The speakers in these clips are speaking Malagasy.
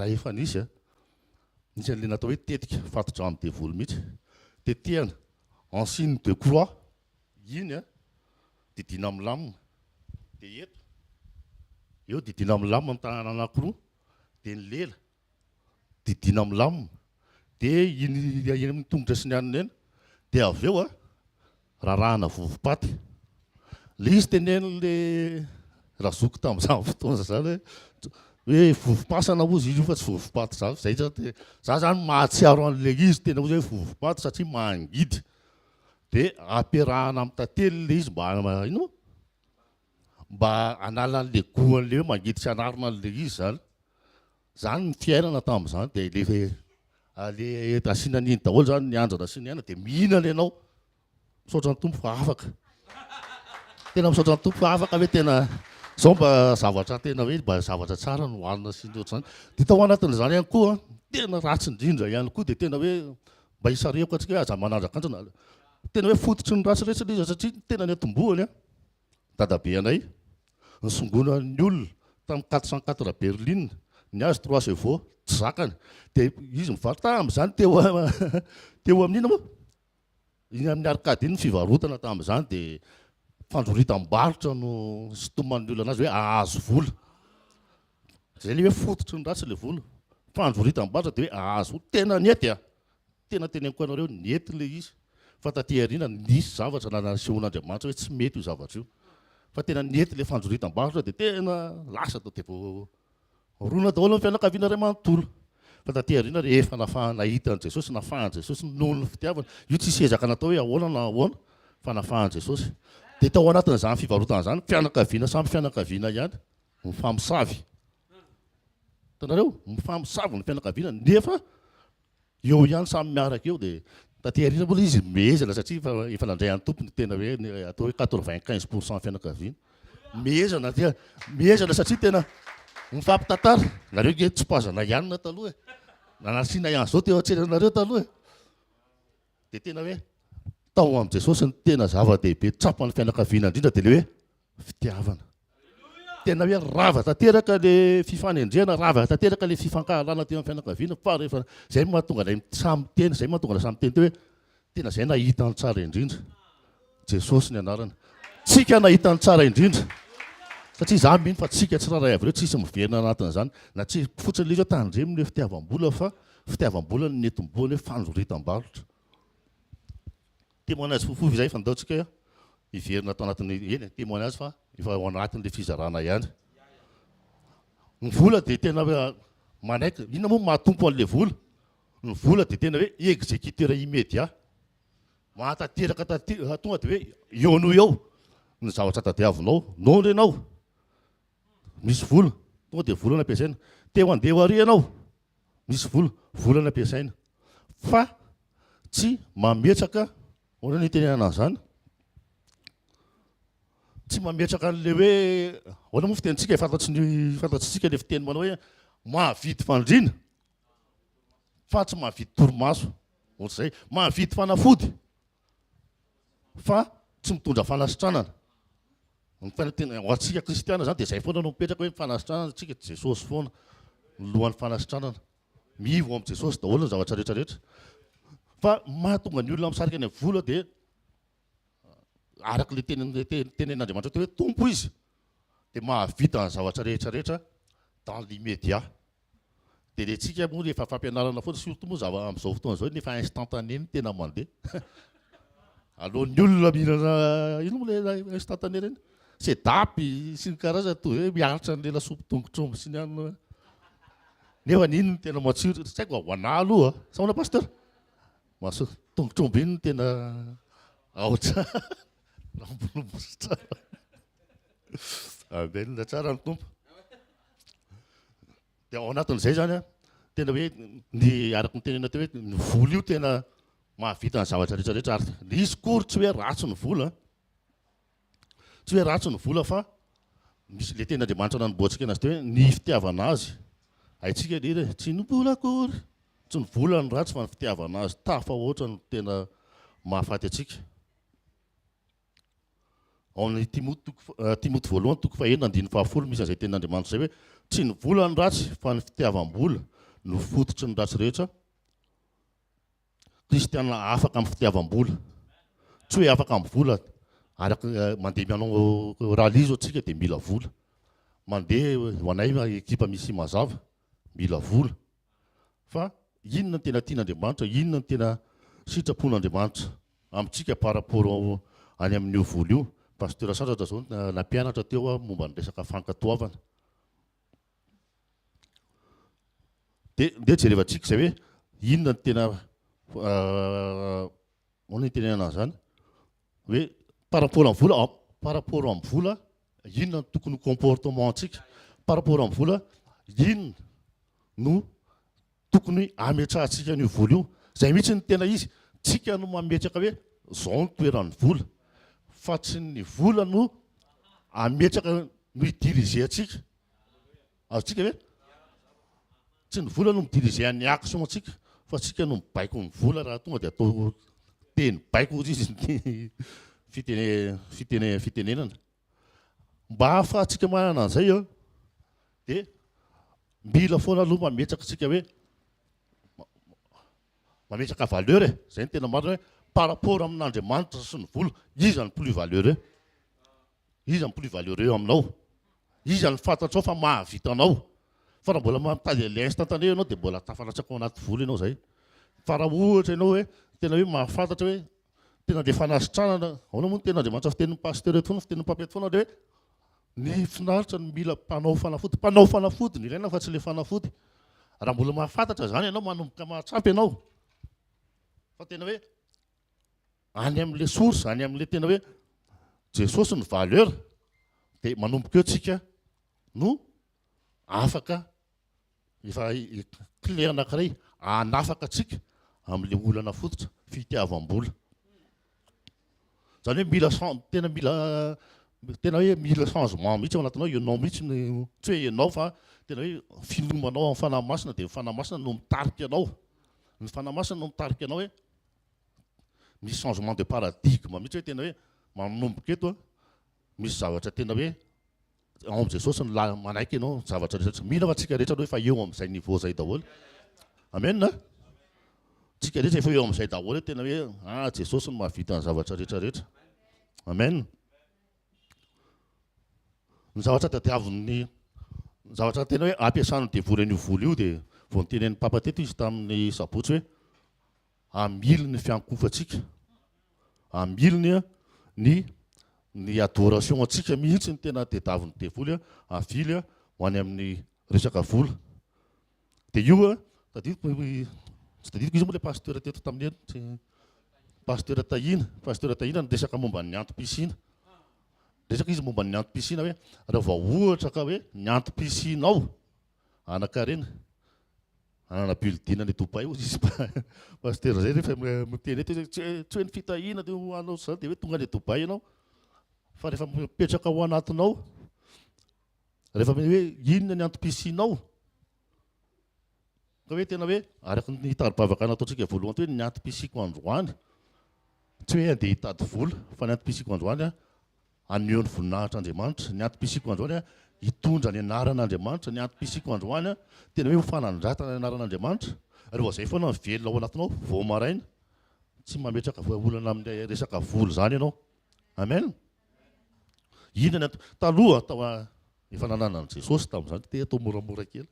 raha efa nisy nisy an'le natao hoe tetika fatotra amin'ny devoly mihitsy tetehana en signe de croix iny didina amin'ny lamina dia eto eo didina amin'ny lamina amin'ny tanana anankiroa dia ny lela didina amin'ny lamina dia iny amin'ny tongotra sy ny anina eny dia avy eo rarahana vovopaty le izy tenen'le razoko tamin'izany fotoana zany hoe vovopasana ozy izy io fa tsy vovopaty zany zay za zany mahatsiaro an'le izy tena ozy hoe vovopaty satria mangidy dia ampiarahana amin'ny tantely le izy mba hanala an'le goan'le hoe mangidy sy hanarina an'le izy zany ny fiainana tamin'izany dia le asiana an'iny daholo zany ny anjana sy ny aina dia mihinana ianao misaotra ny tompo fa afaka tena misaotra ny tompo fa afaka hoe tena zao mba zavatra tena hoe mba zavatra tsara no hohanina sy ny ohatr'izany dia tao anatin'izany ihany koa tena ratsy indrindra ihany koa dia tena hoe mba hisareko antsika hoe aza manandraka anjana tena hoe fototry ny ratsy rehetra izy satria tena ny atombohany dadabe anay nysongona ny olona tamin'ny 404 Berlin ny azy 3 chevaux tsy zakany dia izy mivarotra tamin'izany teo amin'ina moa iny amin'ny arkady iny ny fivarotana tamin'izany dia fandroritam-barotra no sytoman'ny olona anazy hoe ahazo vola zay le hoe fototry ny ratsy le vola fandroritam-barotra dia hoe ahazo vola tena nety tena teneniko anareo nety le izy fa taty aoriana nisy zavatra nasehoan'Andriamanitra hoe tsy mety io zavatra io fa tena nety le fandroritam-barotra dia tena lasa tao dia vao rona daholo ny fianakaviana iray manontolo fa taty aoriana rehefa nahitan'i Jesosy nafahan'i Jesosy noho ny fitiavana io tsy sezaka natao hoe ahoana na ahoana fa nafahan'i Jesosy dia tao anatin'izany fivarotana zany fianakaviana samby fianakaviana ihany mifamosavy tanareo mifamosavy ny fianakaviana nefa eo ihany samy miaraka eo dia taty aoriana moa izy mezana satria efa nandray an'ny tompony tena hoe atao hoe 95% fianakaviana mezana satria tena mifampitantara nareo ge tsy pazana ihanina taloha nanasiana ihany zao teo an-tsenanareo taloha dia tena hoe tao amin'i Jesosy ny tena zava-dehibe tsapan'ny fianakaviana indrindra dia le hoe fitiavana tena hoe rava tanteraka le fifanendrena rava tanteraka le fifankahalana teo amin'ny fianakaviana fa rehefa zay mahatonga ilay samy teny zay mahatonga ilay samy teny teo hoe tena zay nahita ny tsara indrindra Jesosy ny anarana tsika nahita ny tsara indrindra satria za mino fa tsika tsy raray avy ireo tsisy miverina anatin'izany na tsy fotsiny le izy hoe tandreminy hoe fitiavam-bola fa fitiavam-bola ny netim-boany hoe fandroritam-barotra témoignage fohifohy izay fandaontsika hiverina atao anatin'ny eny témoignage fa efa ao anatin'le fizarana ihany ny vola dia tena manaiky inona moa mahatompo an'le vola ny vola dia tena hoe exécuteur immédiat mahatateraka tonga dia hoe eo no eo ny zavatra tadiavinao nondry ianao misy vola tonga dia vola no ampiasaina teo andeha ho ary ianao misy vola no ampiasaina fa tsy mametraka oana ny tenenana an'izany tsy mametraka an'le hoe ahoana moa fitenitsika fantatsitsika le fiteny manao hoe mahavidy fandriana fa tsy mahavidy torimaso ohatr'izay mahavidy fanafody fa tsy mitondra fanasitranana ho antsika kristiana zany dia zay foana no mipetraka hoe fanasitranana tsika Jesosy foana lohan'ny fanasitranana mivo amin'i Jesosy daholo ny zavatra rehetrarehetra fa mahatonga ny olona misarika ny vola dia araka le tenen'Andriamanitra hoe tompo izy dia mahavita ny zavatra rehetrarehetra dans l'immédiat dia le tsika moa rehefa fampianarana foana surtout moa amin'izao fotoana izao nefa instantané ny tena mandeha alohan'ny olona mihinana ino moa le instantané reny sedapy sy ny karaza toy hoe miaritra ny lela sopo tongotrombo sy ny anina nefa n'iny ny tena matsiro tsy haiko ho ana aloha sa hoana pasteur maso tongotrombo iny ny tena aotra rambolomboso tsara abenina tsara ny tompo dia ao anatin'izay zany tena hoe ny araka ny tenena teo hoe ny vola io tena mahavita ny zavatra rehetrarehetra ary izy kory tsy hoe ratsy ny vola tsy hoe ratsy ny vola fa misy le ten'Andriamanitra nanomboantsika anazy teo hoe ny fitiavana azy haitsika le tsy ny vola kory tsy ny vola ny ratsy fa ny fitiavana azy tafa ohatra ny tena mahafaty atsika ao amin'ny Timoty voalohany toko 1:9-10 misy an'izay ten'Andriamanitra zay hoe tsy ny vola ny ratsy fa ny fitiavam-bola no fototry ny ratsy rehetra. Kristiana afaka amin'ny fitiavam-bola. Tsy hoe afaka amin'ny vola, araka mandeha mianao rally zao tsika dia mila vola. Mandeha ho anay ekipa misy mazava, mila vola. Fa inona ny tena tian'Andriamanitra, inona ny tena sitrapon'Andriamanitra amintsika par rapport any amin'io vola io. Pasteur Sandratra zao nampianatra teo momba ny resaka fankatoavana. Dia jerevantsika izay hoe inona ny tena ny tenenana zany hoe par rapport amin'ny vola, par rapport amin'ny vola inona no tokony comportement antsika, par rapport amin'ny vola inona no tokony ametrahantsika an'io vola io. Izay mihitsy ny tena izy, tsika no mametraka hoe zao no toeran'ny vola, fa tsy ny vola no ametraka no idirige antsika. Azontsika hoe tsy ny vola no midirige an'ny action antsika, fa tsika no mibaiko ny vola raha tonga dia atao teny baiko izy fitenenana. Mba ahafahantsika manana an'izay dia mila foana aloha mametraka tsika hoe mametraka valeur zay ny tena marina hoe par rapport amin'Andriamanitra sy ny vola, iza ny plus valeureux, iza ny plus valeureux aminao, iza ny fantatrao fa mahavitanao. Fa raha mbola mamitady l'instantané ianao dia mbola tafalatsaka ao anaty vola ianao zay. Fa raha ohatra ianao hoe tena hoe mahafantatra hoe tena dia fanasitranana, ahoana moa ny tena Andriamanitra fitenin'ny pasteur eto foana, fitenin'ny papety foana dia hoe ny finaritra no mila mpanao fanafody. Mpanao fanafody ny ilaina fa tsy ilay fanafody. Raha mbola mahafantatra zany ianao manomboka mahatsapy ianao. Fa tena hoe any amin'ilay source, any amin'ilay tena hoe Jesosy ny valeur dia manomboka eo tsika no afaka efa clé anankiray anafaka tsika amin'ilay olana fototra fitiavam-bola. Zany hoe mila tena hoe mila changement mihitsy ao anatinao, ianao mihitsy tsy hoe ianao fa tena hoe finomanao amin'ny fanahy masina dia ny fanahy masina no mitarika anao. Ny fanahy masina no mitarika anao hoe misy changement de paradigme mihitsy hoe tena hoe manomboka eto misy zavatra tena hoe ao amin'ny Jesosy manaiky ianao zavatra rehetra. Mila fa tsika rehetra efa eo amin'izay niveau zay daholo. Amen. Tsika rehetra efa eo amin'izay daholo tena hoe Jesosy no mahavita ny zavatra rehetra. Amen. Ny zavatra tadiavin'ny zavatra tena hoe ampiasana ny devoly an'io vola io dia vao nitenen'ny papa teto izy tamin'ny sabotsy hoe amily ny fiankofantsika, amily ny adoration antsika mihitsy ny tena tadiavin'ny devoly avily ho any amin'ny resaka vola. Dia io tsy tadidiko izy moa ilay pasteur teto tamin'ny pasteur Tahina resaka momba ny antom-pisina. Resaka izy momba ny antom-pisina hoe raha vao ohatra ka hoe ny antom-pisinao anakarena anana bulletin ny Dubai izy pasteur zay rehefa miteny eto tsy hoe ny fitahina dia anao zany dia hoe tonga any Dubai ianao. Fa rehefa mipetraka ao anatinao, rehefa hoe inona ny antom-pisinao, ka hoe tena hoe araka ny tari-bavaka nataontsika voalohany hoe ny antom-pisiko androany, tsy hoe andeha hitady vola, fa ny antom-pisiko androany aneho ny voninahitr'Andriamanitra, ny antom-pisiko androany hitondra ny anaran'Andriamanitra, ny antom-pisiko androany tena hoe ho fanandratana ny anaran'Andriamanitra. Rehefa izay foana velona ao anatinao vao maraina, tsy mametraka olana amin'ny resaka vola zany ianao. Amen. Inona taloha tao efa nanana ny Jesosy tamin'izany dia atao moramora kely.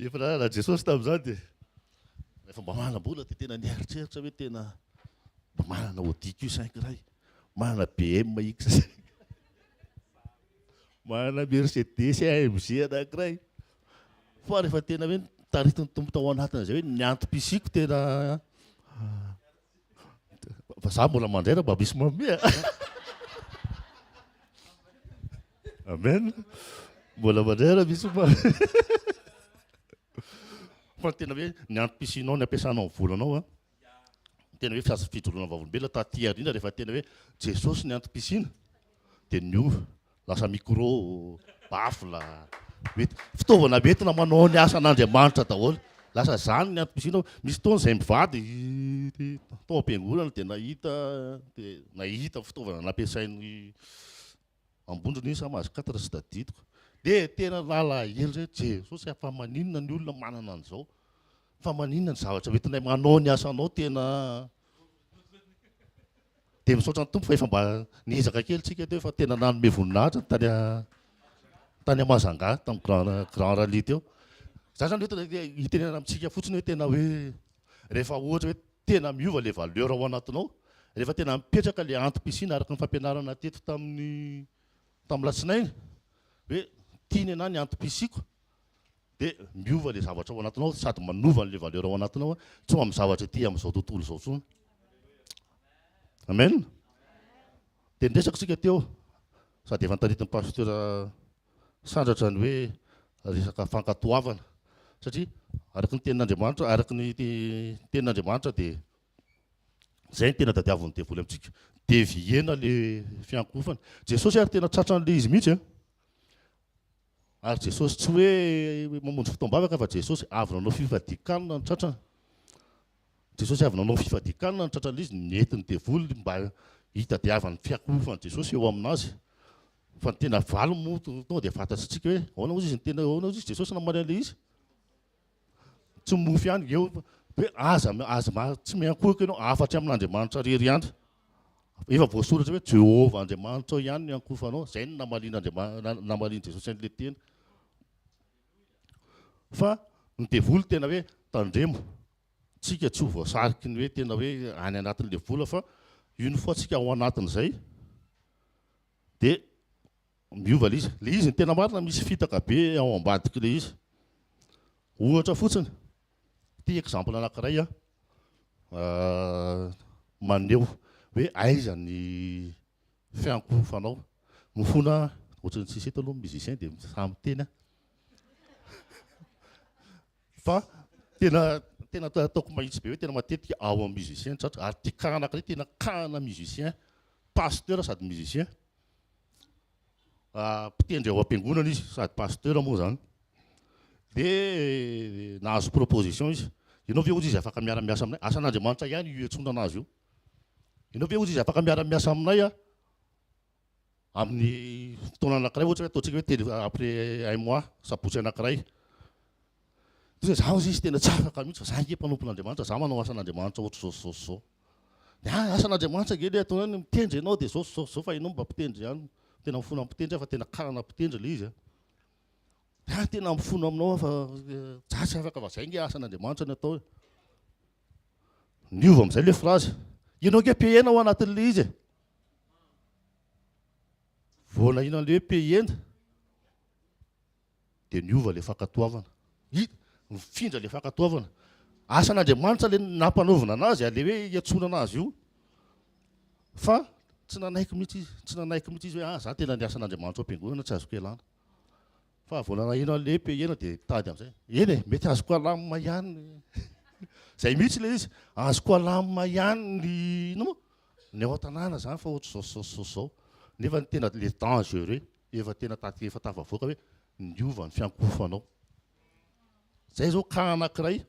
Efa nanana Jesosy tamin'izany dia rehefa mba manam-bola dia tena nieritreritra hoe tena mba manana Audi Q5 iray, manana BM X5, manana Mercedes AMG anankiray. Fa rehefa tena hoe taritiny tombo tao anatiny izay hoe ny antom-pisiko tena fa za mbola mandray raha mba misy mamea. Amen. Mbola mandray raha misy fa tena hoe ny antom-pisinao ny ampiasanao ny volanao tena hoe fiasa fijoroana vavolombelona taty aoriana rehefa tena hoe Jesosy ny antom-pisina dia niova lasa micro, bafla, fitaovana metina manao ny asan'Andriamanitra daholo. Lasa zany ny antom-pisinao. Misy taona izay mivady tao am-piangonana dia nahita fitaovana nampiasain'ny ambondrony sa mahazo 4 sy tadidiko. dia tena lalahelo zay Jesosy fa maninona ny olona manana an'izao fa maninona ny zavatra metinay manao ny asanao tena dia misaotra ny tompo fa efa mba niezaka kely tsika teo fa tena nanome voninahitra tany Amazanga tamin'ny grand rallye teo za zany hoe hitenena amintsika fotsiny hoe tena hoe rehefa ohatra hoe tena miova le valeur ao anatinao rehefa tena mipetraka le antom-pisina araka ny fampianarana teto tamin'ny latsinainy hoe tiany ana ny antom-pisiko dia miova le zavatra ao anatinao sady manova n'le valeur ao anatinao tsy ho amin'ny zavatra ty amin'izao tontolo izao tsony amen dia ndresaka tsika teo sady efa nitaritin'ny pasteur sandratra ny hoe resaka fankatoavana satria araky ny tenin'Andriamanitra araky ny tenin'Andriamanitra dia zay ny tena tadiavin'ny devoly amintsika deviena le fiankofana Jesosy ary tena tratran'le izy mihitsy ary Jesosy tsy hoe mamonjy fotoam-bavaka fa Jesosy avy nanao fifadikanina ny tratrana Jesosy avy nanao fifadikanina ny tratran'le izy nentin'ny devoly mba hitadiavan'ny fiankofana Jesosy eo aminazy fa ny tena valo moa tonga dia fantatsitsika hoe ahoana moa izy ny tena ahoana izy Jesosy namary an'le izy tsy mofy ihany eo hoe aza tsy miankohaka ianao afatra amin'Andriamanitra rery ihany efa voasoratra hoe Jehovah Andriamanitra ao ihany ny ankofanao zay ny namaliany Jesosy an'le tena fa ny devoly tena hoe tandremo tsika tsy ho voasariky ny hoe tena hoe any anatin'le vola fa io ny foatsika ao anatin'izay dia miova le izy ny tena marina misy fitaka be ao ambadiky le izy ohatra fotsiny ty exemple anankiray maneho hoe aiza ny fiankofanao mifona ohatrany tsisy eto aloha musicien dia samy teny fa tena ataoko mahitsy be hoe tena matetika ao amin'ny musicien tratra ary ty ka anankiray tena kana musicien pasteur sady musicien mpitendry ao am-piangonana izy sady pasteur moa zany dia nahazo proposition izy ianao ve ozy izy afaka miara-miasa aminay asan'Andriamanitra ihany io etsona anazy io ianao ve ozy izy afaka miara-miasa aminay amin'ny fotoana anankiray ohatra hoe ataontsika hoe après un mois sabotsy anankiray za ozy izy tena tsy afaka mihitsy fa za nge mpanompon'Andriamanitra za manao asan'Andriamanitra ohatra zao asan'Andriamanitra nge le ataonany mitendry ianao dia zao fa ianao mba mpitendry ihany tena mifona mpitendry fa tena kana mpitendry le izy tena mifona aminao fa za tsy afaka fa zay nge asan'Andriamanitra ny atao niova amin'izay le phrase ianao nge pehena ao anatin'le izy voana inan'le hoe pehena dia niova le fankatoavana mifindra le fankatoavana asan'Andriamanitra le nampanaovina anazy ale hoe iatsona anazy io fa tsy nanaiky mihitsy izy hoe za tena ny asan'Andriamanitra ao am-piangonana tsy azoko elana fa voana inan'le pehena dia tady amin'izay eny mety azoko alamina ihany zay mihitsy le izy azoko alamina ihany ny ao an-tanàna zany fa ohatra zao nefa ny tena le dangereux efa tena efa tafavoaka hoe niova ny fiankofanao zay zao ka anankiray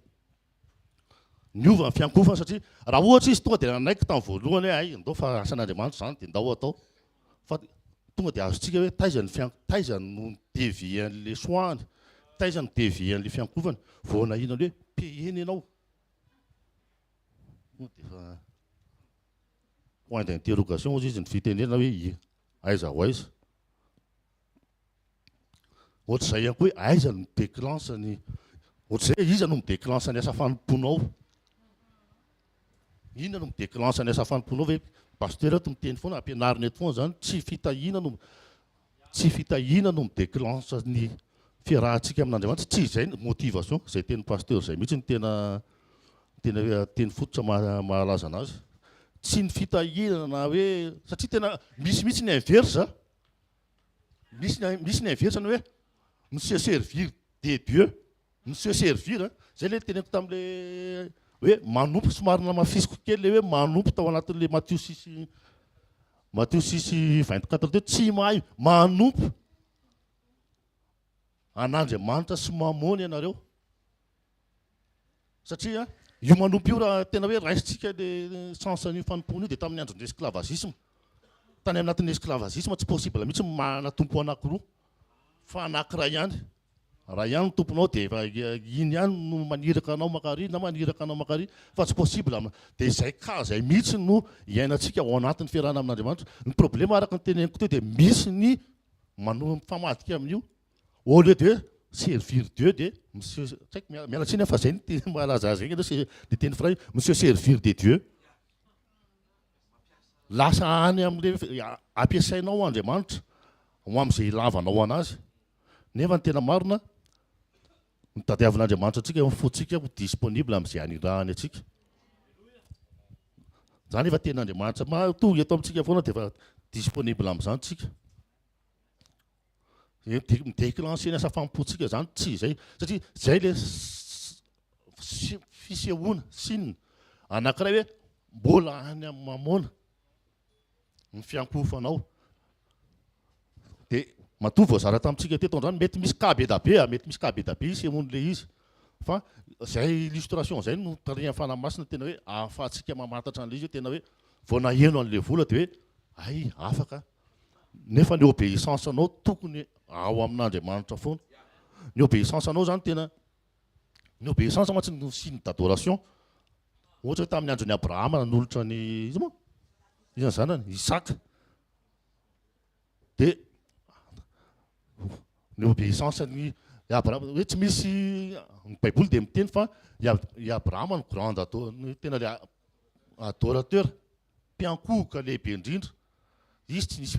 niova ny fiankofana satria raha ohatra izy tonga dia nanaiky tamin'ny voalohany hoe ay ndao fa asan'Andriamanitra zany dia ndao atao fa tonga dia azotsika hoe taizany no devian'le soany taizany devian'le fiankofana voana inan'le hoe peheny ianao defa point d'interrogation ozy izy ny fitenena hoe aiza ho aiza ohatr'izay ihany koa hoe aiza no midéclenchany ohatr'izay iza no midéclenchany asa fanomponao inona no midéclenchany asa fanomponao hoe pasteur eto miteny foana ampianarina eto foana zany tsy fitahina no midéclenchany fiarahantsika amin'Andriamanitra tsy izay motivation zay teny pasteur zay mihitsy ny teny fototra mahalaza anazy tsy ny fitahinana hoe satria tena misy ny inverse misy ny inverse ny hoe monsieur servir de Dieu monsieur servir zay le teneko tam'le hoe manompo somarina mafisiko kely le hoe manompo tao anatin'le Matthieu 6:24 teo tsy mahay manompo an'Andriamanitra sy mamony ianareo satria io manompo io raha tena hoe raisitsika le sensan'io fanompona io dia tamin'ny andron'ny esclavagisme tany anatin'ny esclavagisme tsy possible mihitsy manatompo anankiroa fa anankiray ihany raha ihany no tomponao dia efa iny ihany no maniraka anao makary na maniraka anao makary fa tsy possible dia izay ka zay mihitsy no iainantsika ao anatin'ny fiarahana amin'Andriamanitra. Ny problème araka ny teneniko teo dia misy ny mifamadika amin'io au lieu de servir Dieu dia monsieur tsy haiko mialatsiny fa zay no malaza azy regny ny teny frantsay monsieur servir de Dieu. Lasa any amin'ilay ampiasainao Andriamanitra ho amin'izay ilavanao anazy nefa ny tena marina ny tadiavin'Andriamanitra atsika fotsika ho disponible amin'izay anirahany atsika. Zany efa ten'Andriamanitra matonga eto amintsika foana dia efa disponible amin'izany tsika. Midéclencher ny asa fampontsika zany tsy izay satria zay le fisehoana sinina anankiray hoe mbola any amin'ny mamona ny fiankofanao dia matoa voazara tamintsika teto androany mety misy kabedabe mety misy kabedabe isehoan'le izy fa zay illustration zay no tarihan'ny fanahy masina tena hoe ahafahantsika mamantatra an'le izy hoe tena hoe vao naheno an'le vola dia hoe ay afaka nefa ny obéissance anao tokony ao amin'Andriamanitra foana. Ny obéissance anao zany tena ny obéissance mantsy no signe d'adoration. Ohatra hoe tamin'ny andron'ny Abrahama nanolotra ny izy moa izany zanany Isaka dia ny obéissance ny Abrahama hoe tsy misy ny Baiboly dia miteny fa i Abrahama ny grande tena le adorateur mpiankohoka lehibe indrindra. Izy tsy misy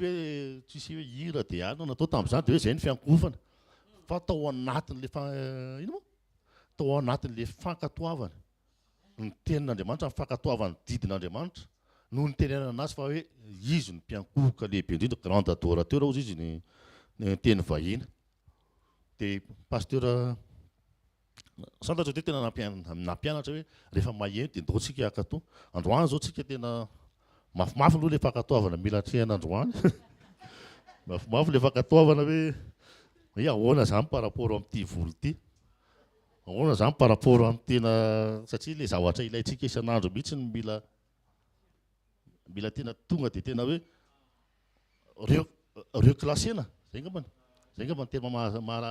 hoe hira dia ano natao tamin'izany dia hoe zay ny fiankofana fa tao anatin'le ino moa tao anatin'le fankatoavana ny tenin'Andriamanitra ny fankatoavana didin'Andriamanitra no ny tenenana azy fa hoe izy ny mpiankohoka lehibe indrindra grande adorateur ozy izy ny teny vahiny. Dia pasteur santatra hoe tena nampianatra hoe rehefa maheno dia ndaotsika akato androany zao tsika tena mafimafy aloha le fankatoavana mila atrehana androany mafimafy le fankatoavana hoe ahoana zany par rapport amin'ity volo ity ahoana zany par rapport amin'ny tena satria le zavatra ilayntsika isan'andro mihitsy ny mila tena tonga dia tena hoe reclassena zay ngambany ny tena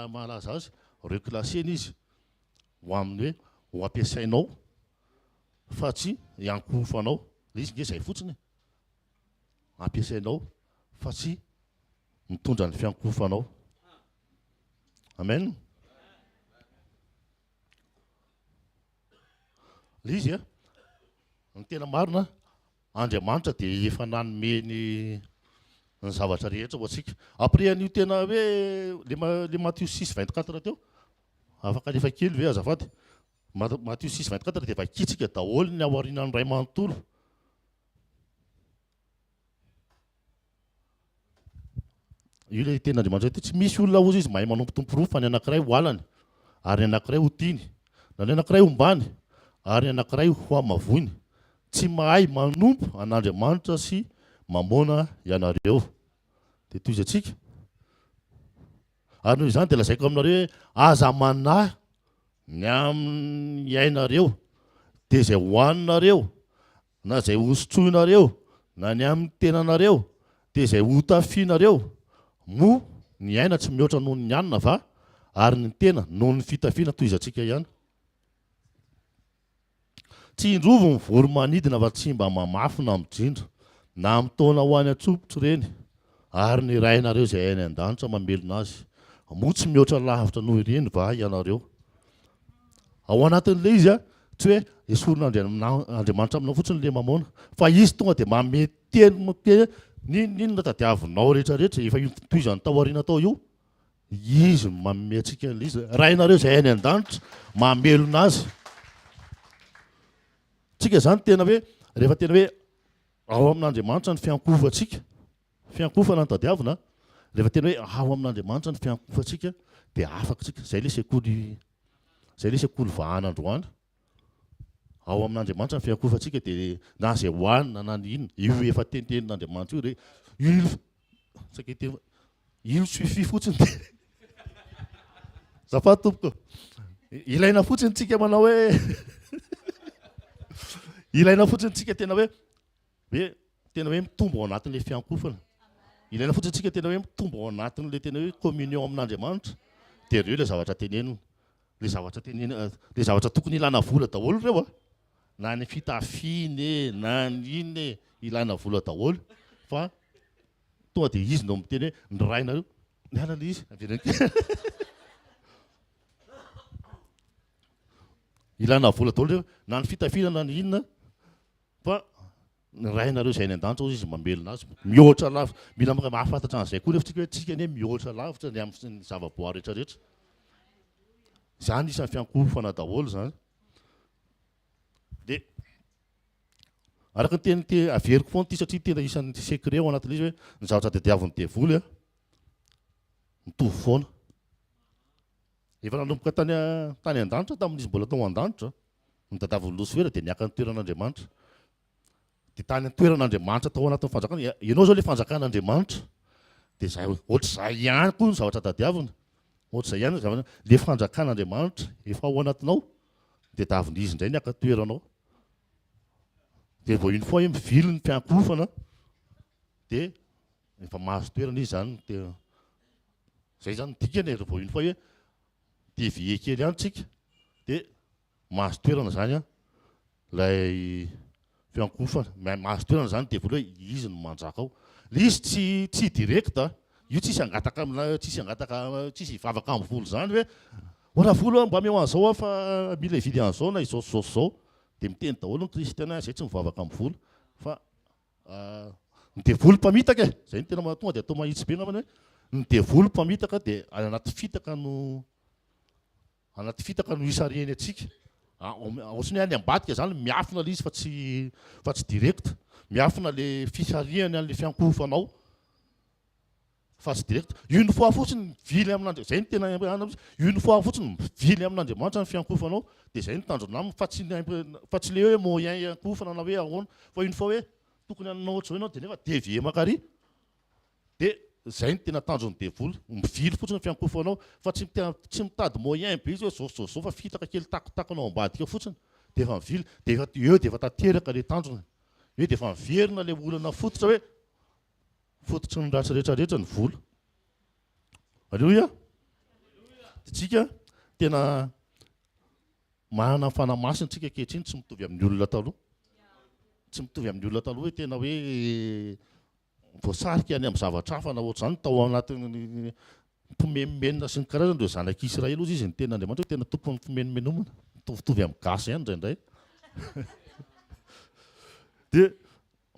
mahalaza azy reclassena izy ho amin'ny hoe ho ampiasainao fa tsy iankofanao le izy nge zay fotsiny ampiasainao fa tsy mitondra ny fiankofanao. Amen. Le izy ny tena marina Andriamanitra dia efa nanomeny ny zavatra rehetra ho antsika. Après an'io tena hoe le Matthieu 6:24 teo afaka lefa kely ve azafady Matthieu 6:24 dia vakitsika daholo ny aorianan'ny ray manontolo. Io le ten'Andriamanitra hoe tsy misy olona ozy izy mahay manompotompo roa fa ny anankiray ho alany ary ny anankiray ho tiany na ny anankiray ho mbany ary ny anankiray ho amavony. Tsy mahay manompo an'Andriamanitra sy mamona ianareo. Dia toy izy atsika ary noho izany dia lazaiko aminareo hoe aza manahy ny amin'ny ainareo dia izay hoaninareo na izay hosotsoinareo na ny amin'ny tenanareo dia izay hotafianareo mo ny aina tsy mihoatra noho ny anina va ary ny tena noho ny fitafiana toy izy atsika ihany. Tsy indrovo ny voro-manidina fa tsy mba mamafina mijindro na mitaona ho any antsopotra ireny ary ny rainareo izay hainy an-danitra mamelona azy mo tsy mihoatra lavitra noho ireny va ianareo. Ao anatin'le izy tsy hoe esorina Andriamanitra aminao fotsiny le mamona fa izy tonga dia mameteny ninona tadiavinao rehetrarehetra efa toy izany taoriana tao io izy manome antsika le izy rainareo izay hainy an-danitra mamelona azy. Tsika zany tena hoe rehefa tena hoe ao amin'Andriamanitra ny fiankofantsika fiankofana ny tadiavina rehefa tena hoe ao amin'Andriamanitra ny fiankofantsika dia afaka tsika zay le sekoly vahana androany ao amin'Andriamanitra ny fiankofantsika dia na zay hoanina na ny inona io efa tentenin'Andriamanitra io il suffit fotsiny zafa tompoko ilaina fotsiny tsika manao hoe ilaina fotsiny tsika tena hoe mitombo ao anatin'le fiankofana ilaina fotsiny tsika tena hoe mitombo ao anatin'le tena hoe communion amin'Andriamanitra. Dia reo le zavatra tenenina. Le zavatra tenenina, le zavatra tokony ilana vola daholo reo a. Na ny fitafiny na ny inona ilana vola daholo. Fa tonga dia izy no miteny hoe ny ray nareo niala le izy. Ilana vola daholo reo na ny fitafiana na ny inona. Fa ny ray nareo izay ny an-danitra izy mamelona azy. Mihoatra lavitra. Mila mahafantatra an'izay koa rehefa tsika hoe mihoatra lavitra ny amin'ny zavaboary rehetrarehetra. Izany isan'ny fiankofana daholo izany. Dia araka ny teny averiko foana ity satria tena isan'ny secret ao anatin'izy hoe ny zavatra tadiavin'ny devoly a mitovy foana. Efa nanomboka tany an-danitra tamin'izy mbola tao an-danitra. Ny tadiavin'ny Losifera dia niaka ny toeran'Andriamanitra. Dia tany an-toeran'Andriamanitra tao anatin'ny fanjakana. Ianao zao le fanjakan'Andriamanitra. Dia izay ohatr'izay ihany koa ny zavatra tadiavina. Ohatr'izay ihany zavatra le fanjakan'Andriamanitra efa ao anatinao. Dia tadiavin'izy indray niaka toeranao. Dia vao iny foa mivily ny fiankofana. Dia efa mahazo toerana izy zany. Izay zany dikany vao iny foa hoe devie kely ihany tsika. Dia mahazo toerana zany a. Ilay fiankofana. Mahazo toerana zany devoly hoe izy no manjaka ao. Le izy tsy direkta. Io tsisy angataka amina tsisy hivavaka amin'ny volo zany hoe ora volo mba meo an'izao fa mila hividy an'izao na izao. Dia miteny daholo ny kristiana izay tsy mivavaka amin'ny volo. Fa ny devoly mpamitaka e. Izay ny tena mahatonga dia atao mahitsy be angambany hoe ny devoly mpamitaka dia anaty fitaka no hisarihany atsika. Ohatrany any ambadika zany miafina le izy fa tsy direkta. Miafina le fisarihany an'le fiankofanao. Fa tsy direkta. Io ny foa fotsiny mivily amin'Andriamanitra. Izay ny tena io ny foa fotsiny mivily amin'Andriamanitra ny fiankofanao. Dia izay ny tanjona aminy fa tsy le hoe moyen iankofana na hoe ahoana. Fa io ny foa hoe tokony hanao ohatr'izao ianao dia nefa devie makary. Dia izay ny tena tanjon'ny devoly. Mivily fotsiny ny fiankofanao. Fa tsy mitady moyen be izy hoe zao fa fitaka kely takonao ambadika fotsiny. Dia efa mivily. Dia eo dia efa tanteraka le tanjona. Eo dia efa miverina le olana fototra hoe fototry ny ratsy rehetrarehetra ny volo. Aleluia. Tsika tena manana fanamasina tsika ankehitriny tsy mitovy amin'ny olona taloha. Tsy mitovy amin'ny olona taloha hoe tena hoe voasarika any amin'ny zavatra hafa na ohatr'izany tao anatin'ny mpimenomenona sy ny karazany ireo zanak'Israely ozy izy ny tena Andriamanitra hoe tena tompon'ny mpimenomenomana. Mitovitovy amin'ny gasy ihany indraindray. Dia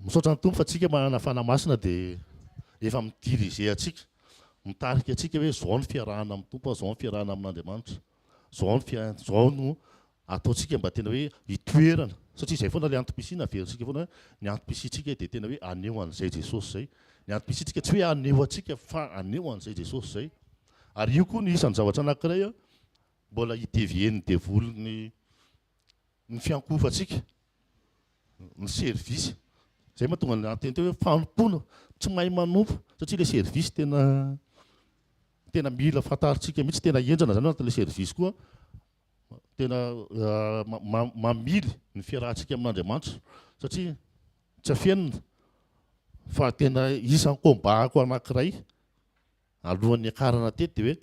misaotra ny tompo fa tsika manana fanamasina dia efa midirize atsika. Mitarika atsika hoe zao ny fiarahana amin'ny tompo, zao ny fiarahana amin'Andriamanitra. Zao no ataontsika mba tena hoe hitoerana. Satria izay foana le antom-pisiana averintsika foana ny antom-pisitsika dia tena hoe aneho an'izay Jesosy izay. Ny antom-pisitsika tsy hoe aneho atsika fa aneho an'izay Jesosy izay. Ary io koa ny isan'ny zavatra anankiray mbola hidevie-ny devoly ny fiankofantsika. Ny servisy. Izay mahatonga ny anteny teo hoe fanompoana tsy mahay manompo satria le servisy tena mila fantaritsika mihitsy tena enjana zany anatin'le servisy koa. Tena mamily ny fiarahantsika amin'Andriamanitra satria tsy afianina fa tena isan'ny kombako anankiray alohan'ny akarana tety dia hoe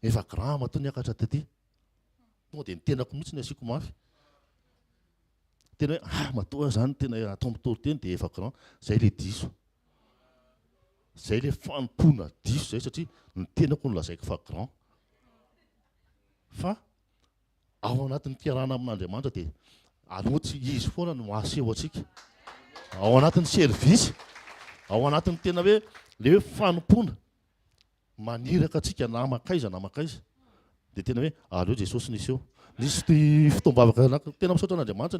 efa grama to niakatra taty. Tonga dia ny tenako mihitsy ny asiako mafy. Tena hoe matoa zany tena atao mitoroteny dia efa grand. Izay le diso. Izay le fanompoana diso izay satria ny tenako no lazaiko fa grand. Fa ao anatin'ny fiarahana amin'Andriamanitra dia aloha izy foana no mahaseho atsika. Ao anatin'ny servisy, ao anatin'ny tena hoe le hoe fanompoana maniraka atsika namakaiza. Dia tena hoe aleo Jesosy niseho. Nisy fotoam-bavaka tena misaotra an'Andriamanitra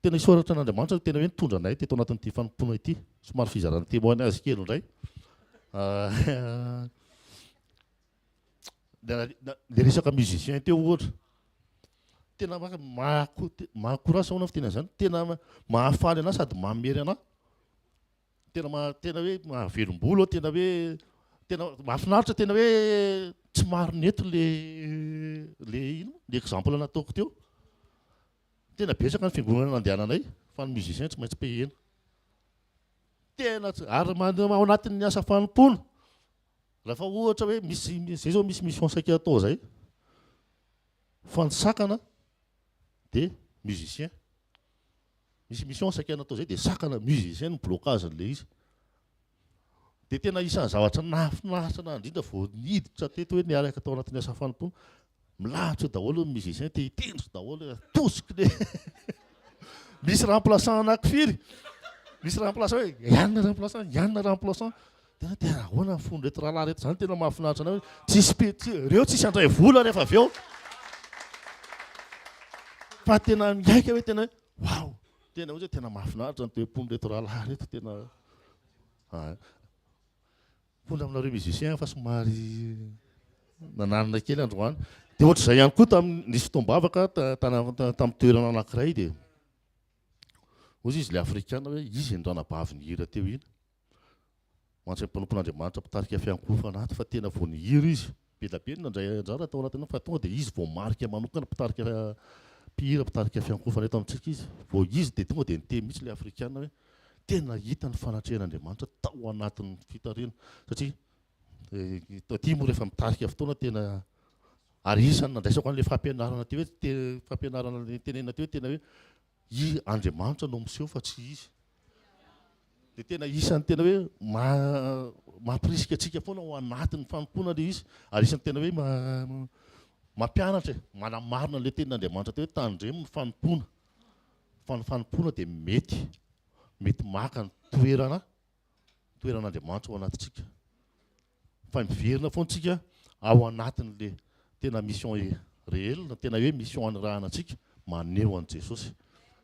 tena isoratra an'Andriamanitra tena hoe nitondra anay teto anatin'ity fanompoana ity. Somary fizarana témoignage kely indray. Le resaka musicien teo ohatra. Tena mahakorasa ao na fitena izany. Tena mahafaly anahy sady mahamery anahy. Tena hoe mahavelom-bolo tena hoe tena mahafinaritra tena hoe tsy marineto le exemple nataoko teo. Tena betsaka ny fiangonana nandehananay fa ny musicien tsy maintsy pehena. tena ary ao anatin'ny asa fanompona rehefa ohatra hoe misy zay zao misy mission saika atao zay fansakana dia musicien misy mission saikana atao zay dia sakana musicien ny blocage-n'le izy dia tena isan'ny zavatra nahafinaritra na indrindra vao niditra teto hoe niaraka atao anatin'ny asa fanompona milahatra daholo ny musicien te hitendrika daholo atosika le misy remplaçant anankifiry misy remplaçant hoe ianona remplaçant tena ahoana ny fony reto rahalahy reto zany tena mahafinaritra anao reo tsisy andray vola rehefa avy eo fa tena miaika hoe tena hoe wow tena hoe tena mahafinaritra ny toepony reto rahalahy reto tena fony aminareo musicien fa somary nananina kely androany dia ohatr'izay ihany koa nisy fotoam-bavaka tamin'ny toerana anankiray dia ozy izy le afrikana hoe izy andranabavy ny hira teo iny mantsy mpanompon'Andriamanitra mpitarika fiankofana ato fa tena vao ny hira izy belabe nandray anjara atao anatiny fa tonga dia izy vao marika manokana mpihira mpitarika fiankofana eto amintsika izy vao izy dia tonga dia niteny mihitsy le afrikana hoe tena hita ny fanatrehan'Andriamanitra tao anatin'ny fitarina satria timo rehefa mitarika fotoana tena ary isany nandraisako an'le fampianarana teo hoe fampianarana tenena teo hoe tena hoe Andriamanitra no miseho fa tsy izy dia tena isany tena hoe mampirisika atsika foana ao anatin'ny fanompona le izy ary isany tena hoe mampianatra manamarina le tenin'Andriamanitra teo hoe tandremo ny fanompona dia mety maka ny toeran'Andriamanitra ao anatintsika fa miverina foantsika ao anatin'le tena mission réel na tena hoe mission anyrahana antsika maneho an' Jesosy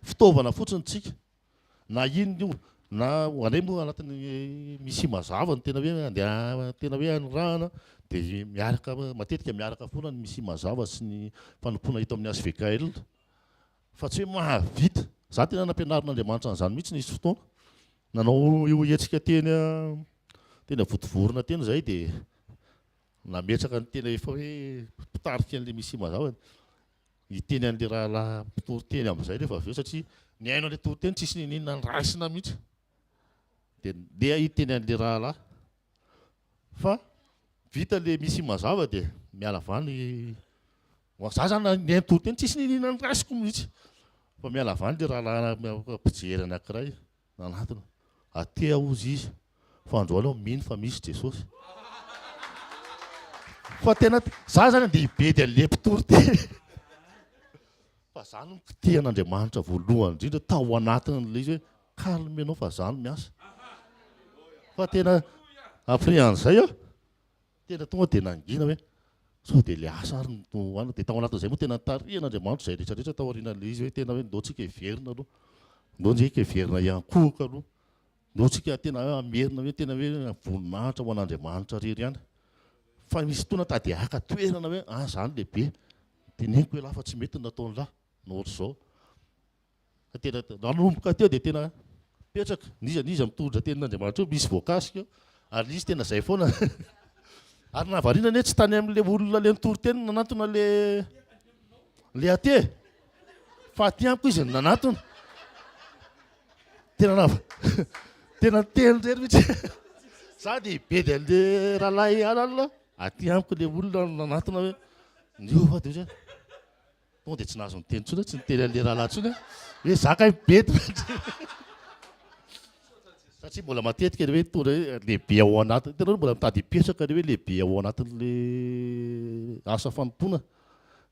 fitaovana fotsiny tsika na ino io na anay moa anatin'ny misy mazava ny tena hoe andeha tena hoe anyrahana dia miaraka matetika miaraka foana ny misy mazava sy ny fanompona hita amin'ny hvkl fa tsy hoe mahavita za tena nampianarin'Andriamanitra an'izany mihitsy nisy fotoana nanao io hetsika tena votovorona teny zay dia nametraka ny tena efa hoe mpitarika an'le misy mazava hiteny an'le rahalahy mpitoroteny amin'izay rehefa avy eo satria ny haino an'le toroteny tsisy ninina ny raisina mihitsy dia hiteny an'le rahalahy fa vita le misy mazava dia miala avany za zany ny haino toroteny tsisy ninina ny raisiko mihitsy fa miala avany le rahalahy mpijery anankiray nanatona aty aozy izy fa androany ao mino fa misy Jesosy fa tena za zany andeha hibedy an'le mpitoroteny fa zany no kitihan'Andriamanitra voalohany indrindra tao anatin'le izy hoe calme anao fa zany miasa fa tena après an'izay tena tonga dia nangina hoe sao dia le asa ary no dia tao anatin'izay moa tena tarihan'Andriamanitra izay rehetrarehetra tao aorianan'le izy hoe tena hoe ndaotsika hiverina aloha ndaontsika hiverina iankohoka aloha ndaotsika tena amerina hoe tena hoe voninahitra ho an'Andriamanitra rery ihany fa misy fotoana tady aka toerana hoe zany lehibe teneniko hoe lafa tsy mety nataony lahy no ohatr'izao tena nanomboka teo dia tena petraka niza mitondra tenin'Andriamanitra eo misy voakasika ary izy tena zay foana ary nahavariana tsy tany amin'le olona le nitoroteny nanatona le aty fa aty amiko izy nanatona tena teny rery mihitsy za dia hibedy an'le rahalahy alala aty amiko le olona nanatona hoe niova dia zay tonga dia tsy nahazo ny teny tsony tsy niteny an'le rahalahy tsony hoe zaka mibedy satria mbola matetika hoe tonga hoe lehibe ao anatiny tena hoe mbola mitady hipetraka le hoe lehibe ao anatin'le asa fanompona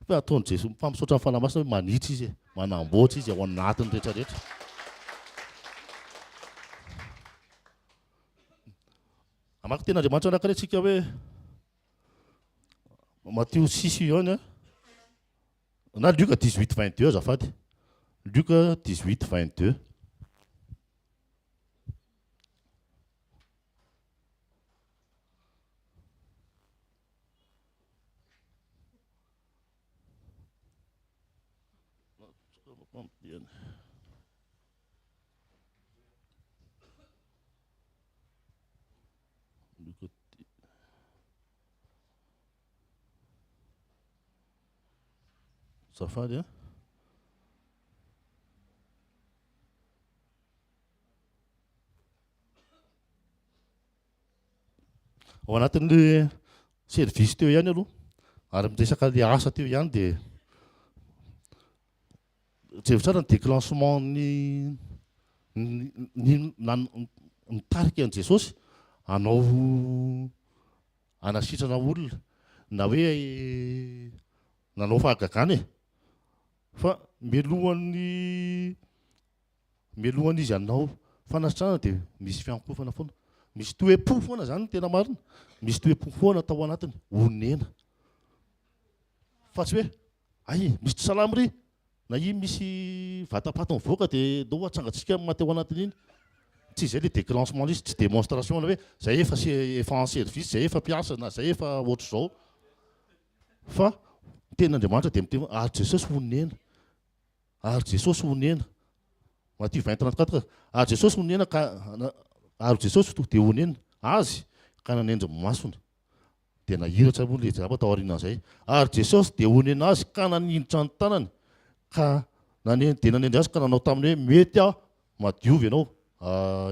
fa ataon'i Jesosy mifampisaotra amin'ny fanahy masina hoe manitra izy manamboatra izy ao anatiny rehetrarehetra amako tenin'Andriamanitra anankiray tsika hoe Matthieu 6 io any na Luc 18:22 azafady Luc 18:22 Safari ao anatin'le service teo ihany aloha ary miresaka le asa teo ihany dia tsy tsara ny déclenchement mitarika an' Jesosy hanao anasitrana olona na hoe nanao fahagagana fa mialohan'izy anao fanasitrana dia misy fiankofana foana, misy toe-po foana zany tena marina, misy toe-po foana tao anatiny onena fa tsy hoe ay misy tsy salamy ry na iny misy vatapato mivoaka dia dao atsangatsika mateo anatiny iny, tsy izay le déclenchement izy, tsy démonstration na hoe zay efa en service, zay efa mpiasa na zay efa ohatr' zao fa tenin'Andriamanitra dia miteny ary Jesosy onena, ary Jesosy onena Matthieu 20:34 ary Jesosy onena ary Jesosy dia onena azy ka nanenjo masona dia nahiratra moa le zava tao aorianan'izay ary Jesosy dia onena azy ka naninditra ny tanany ka dia nanendry azy ka nanao taminy hoe mety aho madiovy ianao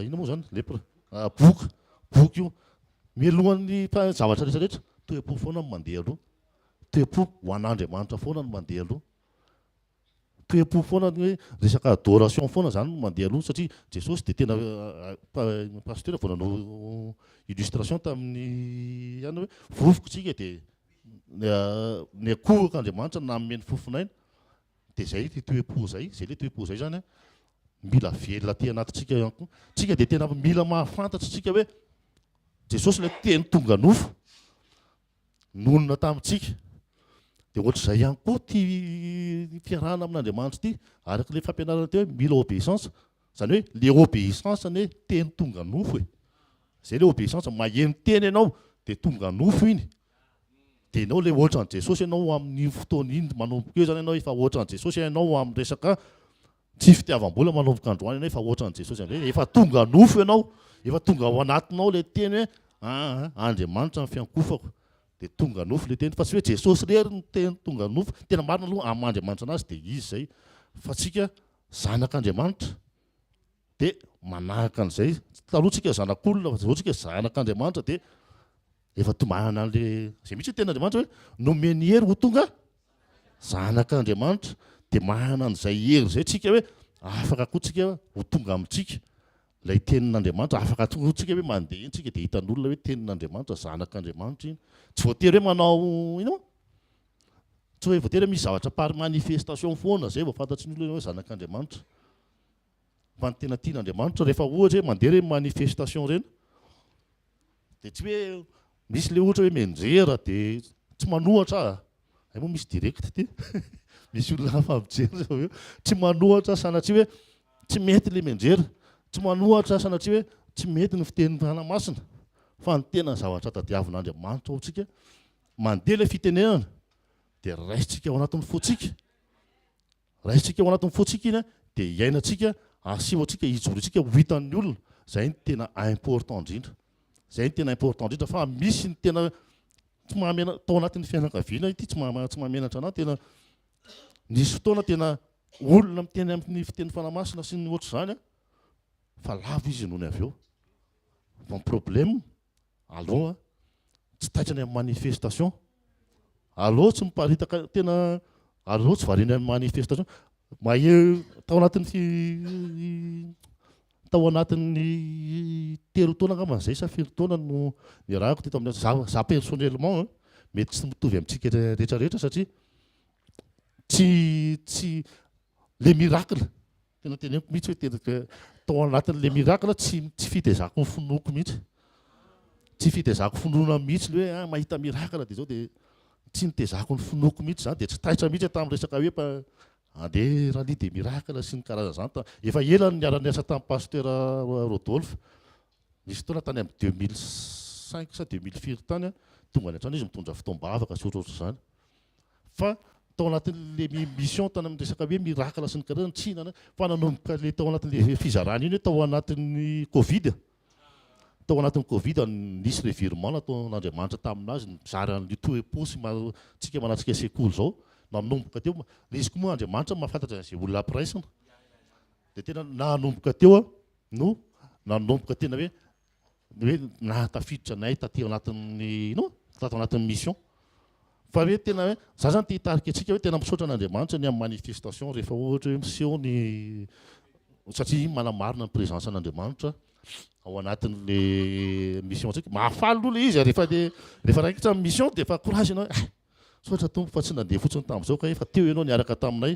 ina moa zany lepra boky io mialohan'ny zavatra rehetrarehetra toe-po foana no mandeha aloha, toe-po ho an'Andriamanitra foana no mandeha aloha, toe-po foana hoe resaka adoration foana zany no mandeha aloha satria Jesosy dia tena pasteur vao nanao illustration tamin'ny ihany hoe vovokotsika dia ny akohok'Andriamanitra nameny fofinaina dia zay le toe-po zay le toe-po zay zany mila velona ty anatitsika ihany koa, tsika dia tena mila mahafantatra tsika hoe Jesosy ilay teny tonga nofo nonona tamintsika dia ohatr'izay ihany koa ty fiarahana amin'Andriamanitra ity araka le fampianarana teo hoe mila obéissance zany hoe le obéissance ny teny tonga nofo zay le obéissance maheno teny ianao dia tonga nofo iny dia ianao le ohatran'i Jesosy ianao amin'ny fotoana iny manomboka eo zany ianao efa ohatran'i Jesosy ianao amin'ny resaka tsy fitiavam-bola manomboka androany ianao efa ohatran'i Jesosy hoe efa tonga nofo ianao, efa tonga ao anatinao le teny hoe Andriamanitra ny fiankofako dia tonga nofo le teny fa tsy hoe Jesosy rery ny teny tonga nofo, tena marina aloha amin'Andriamanitra anazy dia izy zay fa tsika zanak'Andriamanitra dia manahaka an'izay taloha tsika zanak'olona fa zao tsika zanak'Andriamanitra dia efa tombahana an'le zay mihitsy ten'Andriamanitra hoe nomeny hery ho tonga zanak'Andriamanitra dia mahana an'izay hery zay tsika hoe afaka koa tsika ho tonga amintsika lay tenin'Andriamanitra, afaka koa tsika hoe mandeha iny tsika dia hitan'olona hoe tenin'Andriamanitra zanak'Andriamanitra iny tsy voatery hoe manao ino tsy hoe voatery hoe misy zavatra par manifestation foana zay vao fantatry ny olona hoe zanak'Andriamanitra fa ny tena tian'Andriamanitra rehefa ohatra hoe mandeha hoe manifestation reny dia tsy hoe misy le ohatra hoe menjera dia tsy manohatra ay moa misy direct ty misy olona hafa mijery zao eo tsy manohatra sanatria hoe tsy mety le menjera, tsy manohatra sanatria hoe tsy mety ny fitenin'ny fanamasina fa ny tena zavatra tadiavin'Andriamanitra ao tsika mandeha le fitenenana dia raisitsika ao anatin'ny fotsika, raisitsika ao anatin'ny fotsika iny dia iainatsika asivatsika ijorotsika ho hitan'ny olona zay ny tena important indrindra, zay ny tena important indrindra fa misy ny tena tsy mahamena tao anatin'ny fianakaviana ity tsy mahamenatra anahy tena nisy fotoana tena olona miteny amin'ny fiteny fanamasina sy ny ohatr'izany fa lavo izy noho ny avy eo fa ny problème aloha tsy taitrany amin'ny manifestation, aloha tsy miparitaka tena, aloha tsy variany amin'ny manifestation tao anatin'ny telo taona angamba zay sa filo taona no niarahako teto amin'ny za personnellement mety tsy mitovy amintsika rehetrarehetra satria tsy le miracle tena teneniko mihitsy hoe tao anatin'le miracle tsy fitezako ny finoko mihitsy, tsy fitezako finoana mihitsy le hoe mahita miracle dia zao dia tsy nitezako ny finoko mihitsy zany dia tsy taitra mihitsy tamin'ny resaka hoe andeha rally dia miracle sy ny karazana zany efa ela ny niara-niasa tamin'ny pasteur Rodolphe nisy fotoana tany amin'ny 2005 sa 2004 tany tonga ny hatrany izy mitondra fitaombavaka sy ohatrohatr'izany fa tao anatin'le mission tany amin'ny resaka hoe miracle sy ny karazana tsy hinana fa nanomboka le tao anatin'le fizarana iny hoe tao anatin'ny Covid, tao anatin'ny Covid nisy revirement nataon'Andriamanitra taminazy mizara ny toe-po sy tsika manatsika sekoly zao nanomboka teo le izy koa moa Andriamanitra mahafantatra izay olona ampiraisana dia tena nanomboka teo no nanomboka tena hoe hoe nahatafiditra anay taty anatin'ny tato anatin'ny mission fa hoe tena hoe za zany tia hitarika antsika hoe tena misaotra an'Andriamanitra ny amin'ny manifestation rehefa ohatra hoe miseho ny satria manamarina ny présence an'Andriamanitra ao anatin'le mission antsika mahafaly aloha le izy rehefa raikitra amin'ny mission dia efa courage ianao soatra tompo fa tsy nandeha fotsiny tamin'izao ka efa teo ianao niaraka taminay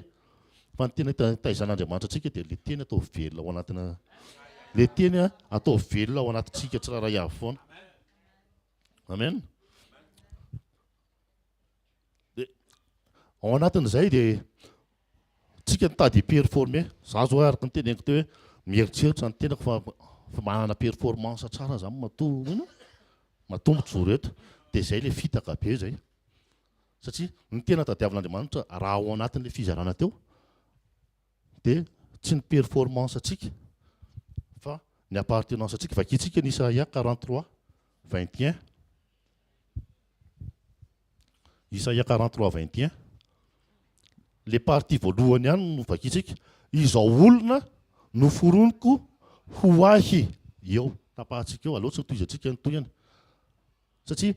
fa ny tena taizan'Andriamanitra antsika dia le teny atao velona ao anatina le teny atao velona ao anatintsika tsiraray avy foana amen. Ao anatin'izay dia tsika nitady performer za zao araka ny teneniko teo hoe mieritreritra ny tenako fa manana performance tsara zany matombotra reto dia zay le fitaka be zay satria ny tena tadiavin'Andriamanitra raha ao anatin'le fizarana teo dia tsy ny performance atsika fa ny appartenance atsika vakitsika ny Isaia 43:21 Isaia 43:21 le partie voalohany ihany no vakitsika izao olona no foroniko ho ahy eo tapahantsika eo aloha tsy toizatsika ny toyany satria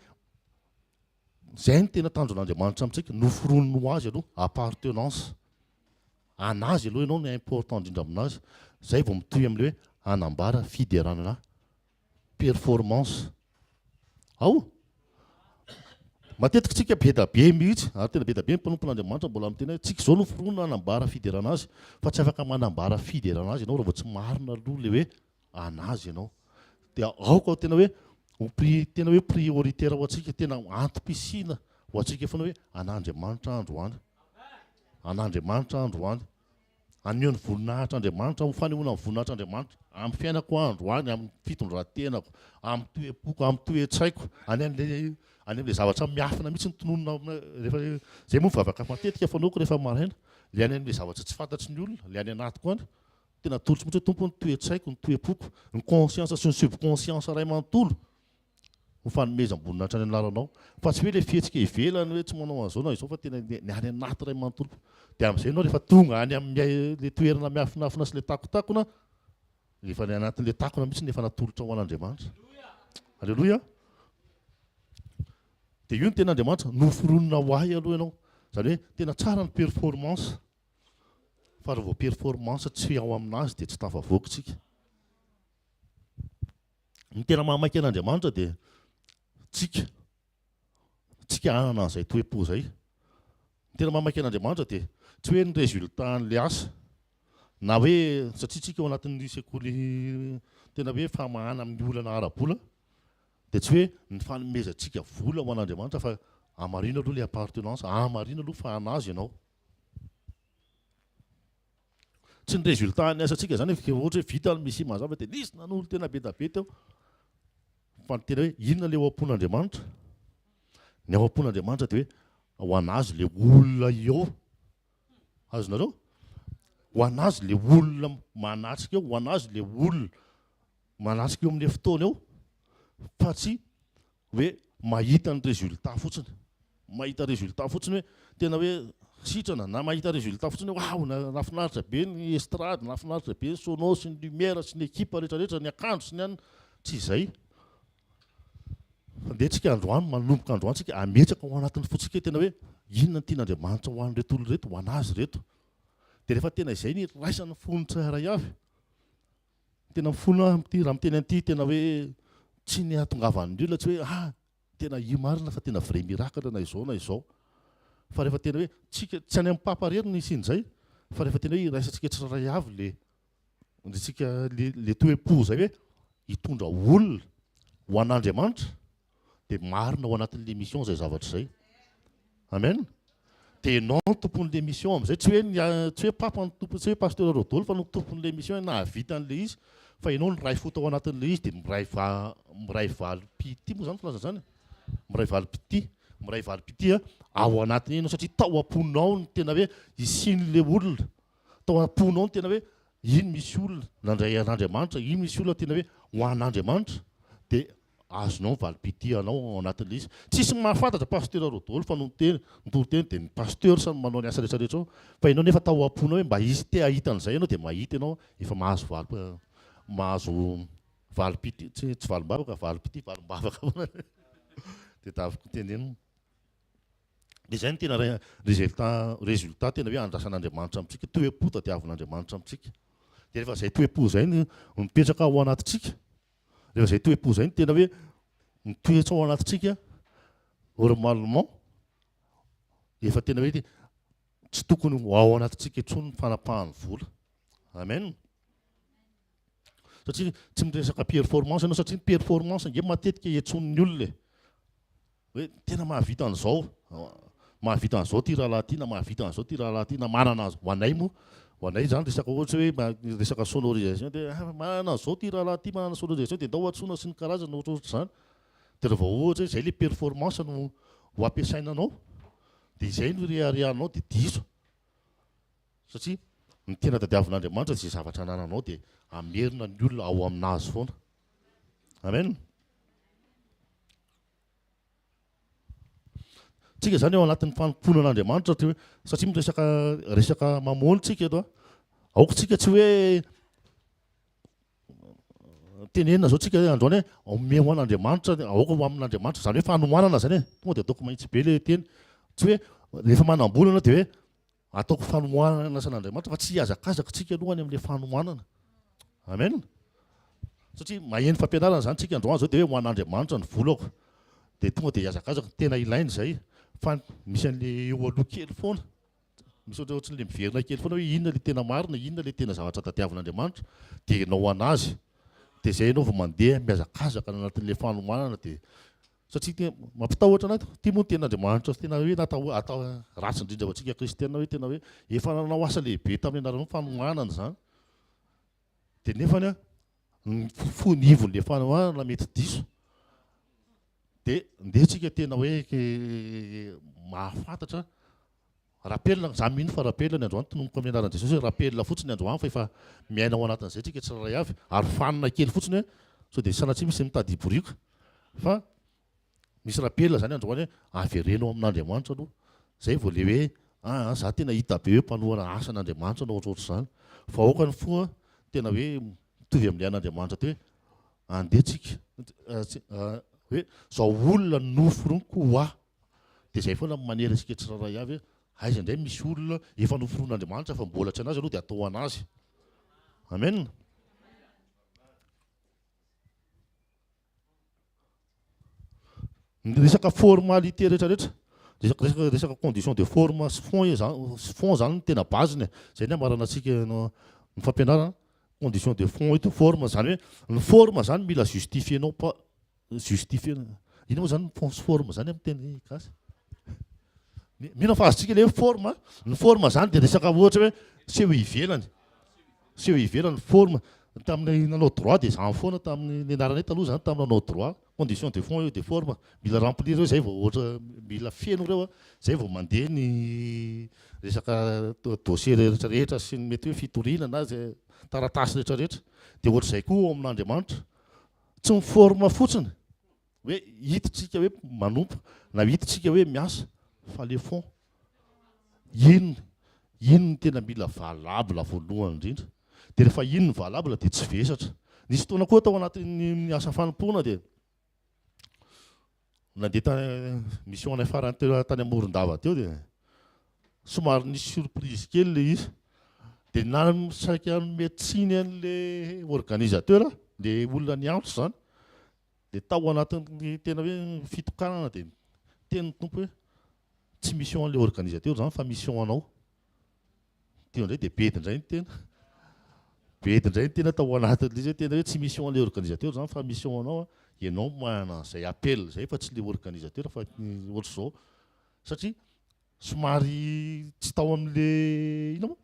zay ny tena tanjon'Andriamanitra amintsika no foronino azy aloha appartenance anazy aloha ianao ny important indrindra aminazy zay vao mitohy amin'le hoe anambara fiderana performance ao matetika tsika be da be mihitsy ary tena be da be ny mpanompon'Andriamanitra mbola miteny hoe tsika zao no foronina anambara fiderana azy fa tsy afaka manambara fiderana azy ianao raha vao tsy marina aloha le hoe anazy ianao dia aoka tena hoe tena hoe prioritaire ho atsika tena antom-pisina ho atsika foana hoe an'Andriamanitra androany an'Andriamanitra androany aneo ny voninahitra Andriamanitra ho fanehoana ny voninahitra Andriamanitra amin'ny fiainako androany amin'ny fitondrantenako amin'ny toe-poko amin'ny toe-tsaiko any amin'le zavatra miafina mihitsy ny tononona rehefa zay moa mivavaka matetika fanaoko rehefa maraina le any amin'le zavatra tsy fantatry ny olona le any anatiko any tena tolotra mihitsy hoe tompo ny toe-tsaiko ny toe-poko ny conscience sy ny subconscience ray manontolo ho fanomezam-boninahitra any anaranao fa tsy hoe le fihetsika ivelany hoe tsy manao an'izao na izao fa tena ny any anaty ray manontolo dia amin'izay ianao rehefa tonga any amin'ny toerana miafinafina sy le takotakona rehefa ny anatin'le takona mihitsy nefa natolotra ho an'Andriamanitra alleloia dia io ny tena Andriamanitra noforonina ho ahy aloha ianao zany hoe tena tsara ny performance fa raha vao performance tsy ao aminazy dia tsy tafavoaka tsika ny tena mahamaiky an'Andriamanitra dia tsika anana an'izay toe-po zay ny tena mahamaiky an'Andriamanitra dia tsy hoe ny résultat n'le asa na hoe satria tsika ao anatin'ny sekoly tena hoe famahana amin'ny olana ara-bola dia tsy hoe ny fanomezantsika vola ho an'Andriamanitra fa amarina aloha le appartenance amarina aloha fa anazy ianao tsy ny résultat ny asantsika zany ohatra hoe vita ny misy mazava dia nisy nanolo tena be da be teo fa ny tena hoe inona le ao am-pon'Andriamanitra ny ao am-pon'Andriamanitra dia hoe ho anazy le olona eo azonareo ho anazy le olona manatrika eo ho anazy le olona manatrika eo amin'le fotoana eo fa tsy hoe mahita ny résultat fotsiny mahita résultat fotsiny hoe tena hoe sitrana na mahita résultat fotsiny hoe wow nafinaritra be ny estrade nafinaritra be ny sono sy ny lumière sy ny équipe rehetrarehetra ny akanjo sy ny any tsy izay dia tsika androany manomboka androany tsika ametraka ao anatin'ny fotsika tena hoe inona ny tian'Andriamanitra ho an'reto olo reto ho anazy reto dia rehefa tena izay ny raisany fony tsirairay avy tena mifona raha miteny an'ity tena hoe tsy ny ahatongavan'ny olona tsy hoe tena io marina fa tena vrai miracle na izao fa rehefa tena hoe tsika tsy any amin'ny papareny ny isin'izay fa rehefa tena hoe iraisantsika tsirairay avy le toe-po zay hoe hitondra olona ho an'Andriamanitra dia marina ao anatin'le mission zay zavatra zay amen dia ianao ny tompon'le mission amin'izay tsy hoe papa ny tompo tsy hoe pasteur Rodolphe fa no tompon'le mission nahavita an'le izy fa ianao ny ray foto ao anatin'le izy dia miray valim-pity moa zany filaza zany miray valim-pity ao anatiny ianao satria tao am-ponao ny tena hoe isin'le olona tao am-ponao ny tena hoe iny misy olona nandray an'Andriamanitra iny misy olona tena hoe ho an'Andriamanitra dia azonao valim-pity anao ao anatin'le izy tsisy mahafantatra pasteur Rodolphe fa notoro-teny dia ny pasteur samy manao ny asa rehetrarehetra ao fa ianao nefa tao am-ponao hoe mba izy te ahita an'izay ianao dia mahita ianao efa mahazo valopity tsy valombavaka valopity valombavaka dia tafiko tenenina. Dia izay no tena résultat tena hoe andrasan'Andriamanitra amintsika, toe-po tadiavin'Andriamanitra amintsika. Dia rehefa izay toe-po izay no mipetraka ao anatintsika, rehefa izay toe-po izay no tena hoe mitoetra ao anatintsika normalement, efa tena hoe tsy tokony ao anatintsika intsony ny fanapahan'ny vola. Amen. Satria tsy miresaka performance ianao, satria ny performance nge matetika iantson'ny olona hoe tena mahavita an'izao, mahavita an'izao ty rahalahy ty, na mahavita an'izao ty rahalahy ty, na manana azy ho anay moa. Ho anay zany resaka ohatra hoe resaka sonorisation dia manana an'izao ty rahalahy ty, manana sonorisation dia ndao antsoina sy ny karazana ohatrohatry izany. Dia rehefa ohatra hoe izay le performance no ho ampiasainanao, dia izay no reharehanao dia diso. Satria ny tena tadiavin'Andriamanitra izay zavatra anananao dia amerina ny olona ao aminazy foana. Amen. Tsika zany ao anatin'ny fanomponan'Andriamanitra satria resaka mamono tsika eto. Aoka tsika tsy hoe tenenina zao tsika androany hoe omeo ho an'Andriamanitra, aoka ho amin'Andriamanitra, zany hoe fanohanana zany e. Tonga dia ataoko mahitsy be le teny. Tsy hoe rehefa manam-bolana dia hoe ataoko fanohanana san'Andriamanitra, fa tsy hiazakazaka tsika alohany amin'ilay fanohanana. Amen. Satria maheno fampianarana zany tsika androany zao dia hoe ho an'Andriamanitra ny volako. Dia tonga dia hiazakazaka tena ilaina izay. Fa misy an'ilay eo aloha kely foana, misy ohatran'ilay miverina kely foana hoe inona ilay tena marina, inona ilay tena zavatra tadiavin'Andriamanitra, dia ianao anazy. Dia izay ianao vao mandeha miazakazaka anatin'ilay fanohanana. Dia satria mampitahotra anaty ty moa ny ten'Andriamanitra, tena hoe atao ratsy indrindra ho antsika Kristiana hoe tena hoe efa nanao asa lehibe tamin'ny anaranao fanohanana zany. Dia nefany ny fonivon'ilay fanohanana mety diso. Dia ndetsika tena hoe mahafantatra rapelina, za mino fa rapelina ny androany tonomboka amin'ny anaran'i Jesosy hoe rapelina fotsiny androany fa efa miaina ao anatin'izay tsika tsirairay avy, ary fanina kely fotsiny hoe sao dia sanatria misy mitady borika, fa misy rapelina zany androany hoe averenao amin'Andriamanitra aloha. Zay vao le hoe za tena hita be hoe mpanohana asan'Andriamanitra na ohatrohatry izany. Fa aokany foa tena hoe mitovy amin'ilay an'Andriamanitra teo hoe andeha tsika hoe zao olona noforoniko ho aho. Dia izay foana manery antsika tsirairay avy hoe aiza indray misy olona efa noforon'Andriamanitra fa mbola tsy anazy aloha dia atao anazy. Amen. Ny resaka formalité rehetrarehetra, resaka condition de forme sy fond zany no tena baziny. Zay ny amarana antsika ny fampianarana condition de fond eto. Forme zany hoe ny forme zany mila justifienao pa justifiena. Ino moa zany ny forme zany amin'ny teny gasy? Mino fa azontsika ilay forme. Ny forme zany dia resaka ohatra hoe seho ivelany. Seho ivelany forme. Tamin'ny nanao droit dia izany foana tamin'ny anarana taloha zany tamin'ny nanao droit. Condition de fond eo de forme. Mila remplir eo zay vao ohatra mila feno reo zay vao mandeha ny resaka dossier rehetrarehetra sy ny mety hoe fitoriana na zay taratasy rehetrarehetra. Dia ohatr'izay koa ao amin'Andriamanitra. Tsy miforma fotsiny hoe hitatsika hoe manompo na hitatsika hoe miasa, fa le fond inona tena mila valable voalohany indrindra. Dia rehefa inona valable dia tsy vesatra. Nisy fotoana koa tao anatin'ny asa fanompoana dia nandeha mission anay farany tany Morondava teo dia somary nisy surprise kely le izy. Dia nasaika médecine an'ilay organisateur, le olona niantso zany, dia tao anatin'ny tena hoe fitokanana dia teny tompo hoe tsy mission an'ilay organisateur zany fa mission anao. Teo indray dia bedy indray ny tena. Bedy indray ny tena tao anatin'ilay izy tena hoe tsy mission an'ilay organisateur zany fa mission anao. Ianao manana izay appel zay fa tsy le organisateur fa ohatr'izao. Satria somary tsy tao amin'ilay ino moa?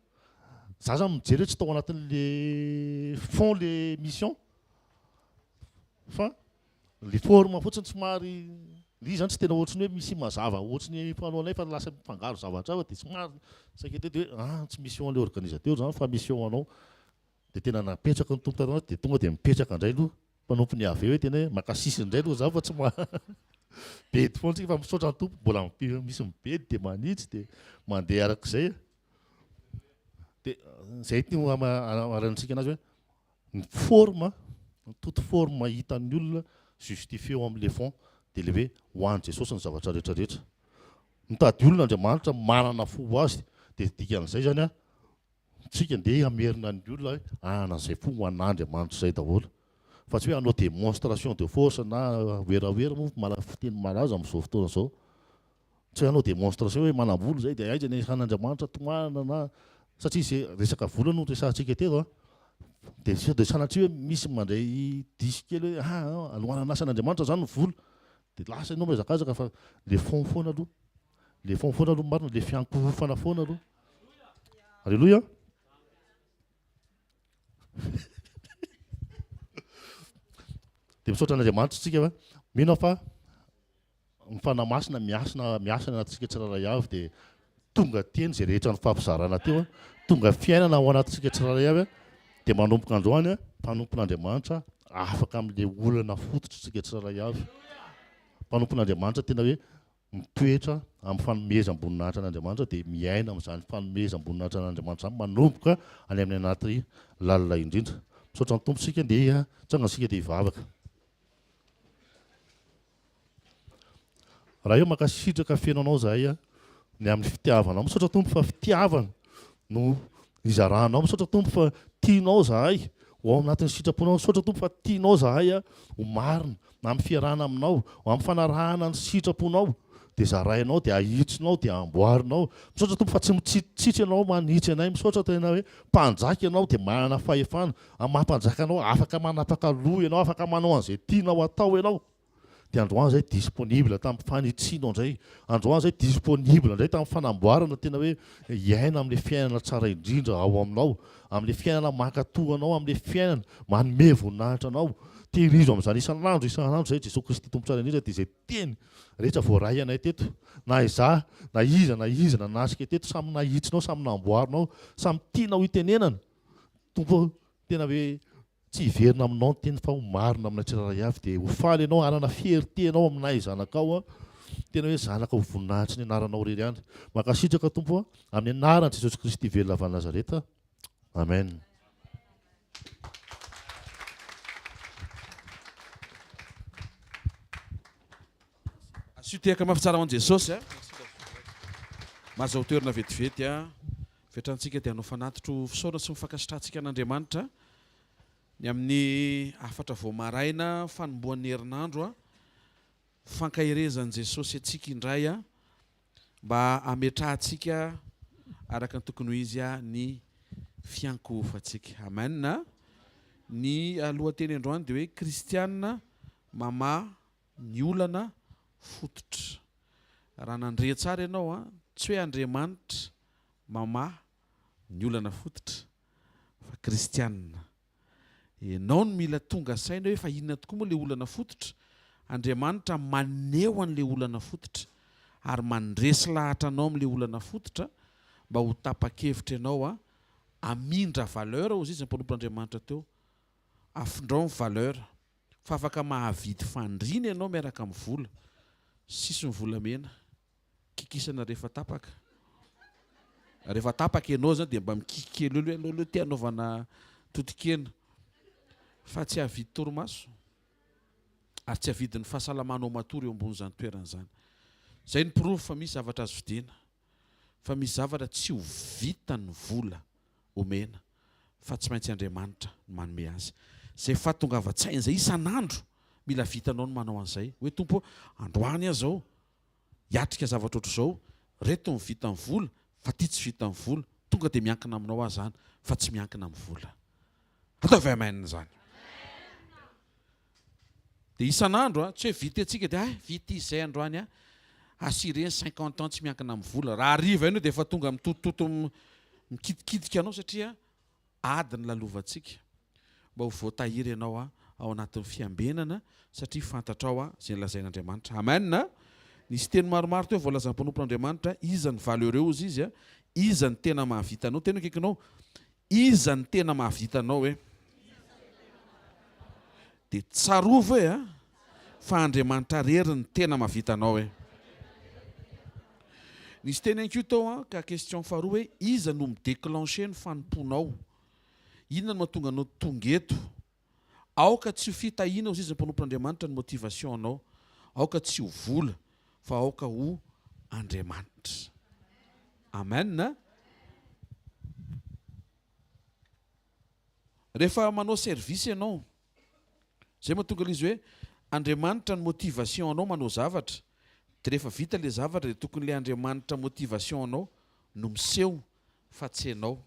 Za zany mijery hoe tsy tao anatin'ilay fond le mission. Fa le forme fotsiny somary izy zany tsy tena ohatriny hoe misy mazava ohatriny mpanao anay fa lasa mifangaro zavatra hafa dia somary saika tety hoe tsy mission an'ilay organisateur zany fa mission anao. Dia tena napetraka ny tompo taranazy dia tonga dia mipetraka indray aloha mpanompo ny ave hoe tena hoe makasisy indray aloha za fa tsy bedy foana tsika fa misaotra ny tompo mbola misy mibedy dia manitsy dia mandeha arak'izay. Dia zay no amarantsika anazy hoe ny forme toute forme hitan'ny olona justifie eo amin'le fond dia le hoe ho an'i Jesosy ny zavatra rehetrarehetra. Mitady olona Andriamanitra manana fo azy dia dikan'izay zany a tsika ndeha amerina ny olona hoe anan'izay fo ho an'Andriamanitra izay daholo. Fa tsy hoe hanao démonstration de force na werawera moa fiteny malaza amin'izao fotoana izao. Tsy hoe hanao démonstration hoe manam-bola izay dia aiza ny an'Andriamanitra tomanana na satria izay resaka vola no resahantsika teto a. Dia sanatria hoe misy mandray diso kely hoe alohan'ny asan'Andriamanitra zany ny vola. Dia lasa ianao mihazakazaka fa le fond foana aloha. Le fond foana aloha marina le fiankohofana foana aloha. Alléluia. Dia misaotra an'Andriamanitra tsika fa mino fa ny fanamasina miasa anatintsika tsiraray avy dia tonga teny izay rehetra ny fampizarana teo a, tonga fiainana ao anatintsika tsiraray avy a, dia manomboka androany a mpanompon'Andriamanitra afaka amin'ilay olana fototra tsika tsiraray avy. Mpanompon'Andriamanitra tena hoe mitoetra amin'ny fanomezam-boninahitra an'Andriamanitra dia miaina amin'izany fanomezam-boninahitra an'Andriamanitra izany manomboka any amin'ny anaty lalina indrindra. Misaotra ny tompontsika dia tsangansika dia hivavaka. Raha eo mankasitraka fiainanao zahay a ny amin'ny fitiavanao, misaotra tompo fa fitiavana no izaranao, misaotra tompo fa tianao zahay ho ao anatin'ny sitraponao, misaotra tompo fa tianao zahay a ho marina na amin'ny fiarahana aminao, ho amin'ny fanarahana ny sitraponao, dia zarainao, dia ahitsinao, dia amboarinao. Misaotra tompo fa tsy mitsitsitsy ianao manitsy anay, misaotra tena hoe mpanjaka ianao dia manana fahefana, amin'ny mahampanjaka anao afaka manapaka loha ianao, afaka manao an'izay tianao atao ianao. Dia androany izay disponible tamin'ny fanitsianao indray, androany izay disponible indray tamin'ny fanamboarana tena hoe hiaina amin'ilay fiainana tsara indrindra ao aminao, amin'ilay fiainana mankatoa anao, amin'ilay fiainana manome voninahitra anao. Tehirizo amin'izany isan'andro izay Jesosy Kristy tompo tsara indrindra dia izay teny rehetra voaray anay teto, na izaho na iza na nasika teto samy nahitsinao, samy namboarinao, samy tianao hitenenana. Tompo tena hoe tsy hiverina aminao ny teny fa ho marina aminay tsiraray avy dia ho faly ianao, hanana fierté ianao aminay zanakao a, tena hoe zanaka ho voninahitry ny anaranao irery ihany. Mankasitraka tompo a amin'ny anaran'i Jesosy Kristy velona avy Nazareta. Amen. Suteka mafitsara hoan'i Jesosy a. Mahazo toerana vetivety a. Fiatrantsika dia hanao fanatitro fisaorana sy mifankasitrantsika an'Andriamanitra ny amin'ny afatra voamaraina fanomboan'ny herinandro a, fankahirezan'i Jesosy antsika indray a, mba ametrahantsika araka ny tokony ho izy a ny fiankohofantsika. Amen. Ny lohateny androany dia hoe Kristiana mamaha ny olana fototra. Raha nandre tsara ianao a, tsy hoe Andriamanitra mamaha ny olana fototra fa Kristiana. Ianao no mila tonga saina hoe fa inona tokoa moa ilay olana fototra. Andriamanitra maneho an'ilay olana fototra ary mandresy lahatra anao amin'ilay olana fototra mba ho tapa-kevitra ianao a amindra valeur hozy izy ny mpanompon'Andriamanitra teo. Afindrao ny valeur fa afaka mahavidy fandriana ianao miaraka amin'ny vola. Sisy ny volamena kikisana rehefa tapaka. Rehefa tapaka ianao zany dia mba mikikikely olo hoe alolo ty anaovana totokena. Fa tsy havidy torimaso ary tsy havidy ny fahasalamanao matory eo ambon'izany toeran'izany. Zay ny proof fa misy zavatra azo vidiana, fa misy zavatra tsy ho vita ny vola omena fa tsy maintsy Andriamanitra no manome azy. Zay fahatongavan-tsaina izay isan'andro mila vitanao no manao an'izay. Hoe tompo androany aho zao hiatrika zavatra ohatr'izao, reto ny vita ny vola fa ty tsy vita ny vola, tonga dia miankina aminao aho zany fa tsy miankina amin'ny vola. Ataovy amen zany. Dia isan'andro tsy hoe vita antsika dia vita izay androany a assuré 50 ans tsy miankina amin'ny vola. Raha hariva ianao dia efa tonga mitotototo mikitikitika anao satria ady ny lalovantsika. Mba ho voatahiry ianao ao anatin'ny fiambenana satria fantatrao izay lazain'Andriamanitra. Amen. Nisy teny maromaro teo voalazan'ny mpanompon'Andriamanitra, iza ny valeureux ozy izy a, iza ny tena mahavita anao. Tena kaikinao, iza ny tena mahavita anao hoe dia tsarova hoe fa Andriamanitra rery ny tena mahavita anao hoe. Nisy teny anko tao ka question faharoa hoe iza no midéclencher ny fanomponao. Inona no mahatonga anao tonga eto aoka tsy ho fitahiana izy ny mpanompon'Andriamanitra ny motivation anao, aoka tsy ho vola fa aoka ho Andriamanitra. Amen. Rehefa manao service ianao, zay mahatonga il'izy hoe Andriamanitra ny motivation anao manao zavatra, dia rehefa vita ilay zavatra dia tokony ilay Andriamanitra motivation anao no miseho fa tsy ianao.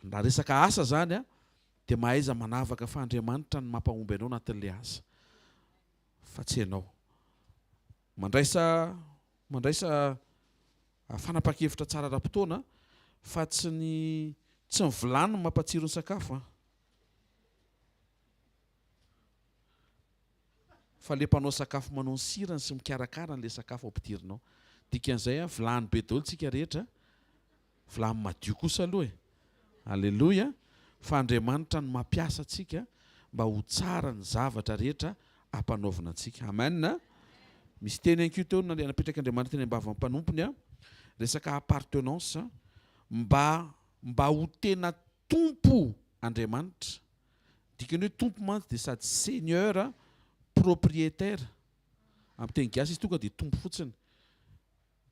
Na resaka asa zany a, dia mahaiza manavaka fa Andriamanitra ny mampahomby anao anatin'ilay asa fa tsy ianao. Mandraisa fanapa-kevitra tsara ara-potoana fa tsy ny vilany no mampatsiro ny sakafo fa le mpanao sakafo manao ny sirany sy mikarakara n'ilay sakafo ampidirinao. Dikan'izay vilany be daholo tsika rehetra, vilany madio kosa aloha Alleluia. Fa Andriamanitra no mampiasa antsika mba ho tsara ny zavatra rehetra ampanaovina antsika. Amen. Misy teny an'io teo napetraka Andriamanitra teny ambavan'ny mpanompony resaka appartenance mba ho tena tompo Andriamanitra. Dikany hoe tompo mantsy dia sady seigneur propriétaire. Amin'ny teny gasy izy tonga dia tompo fotsiny.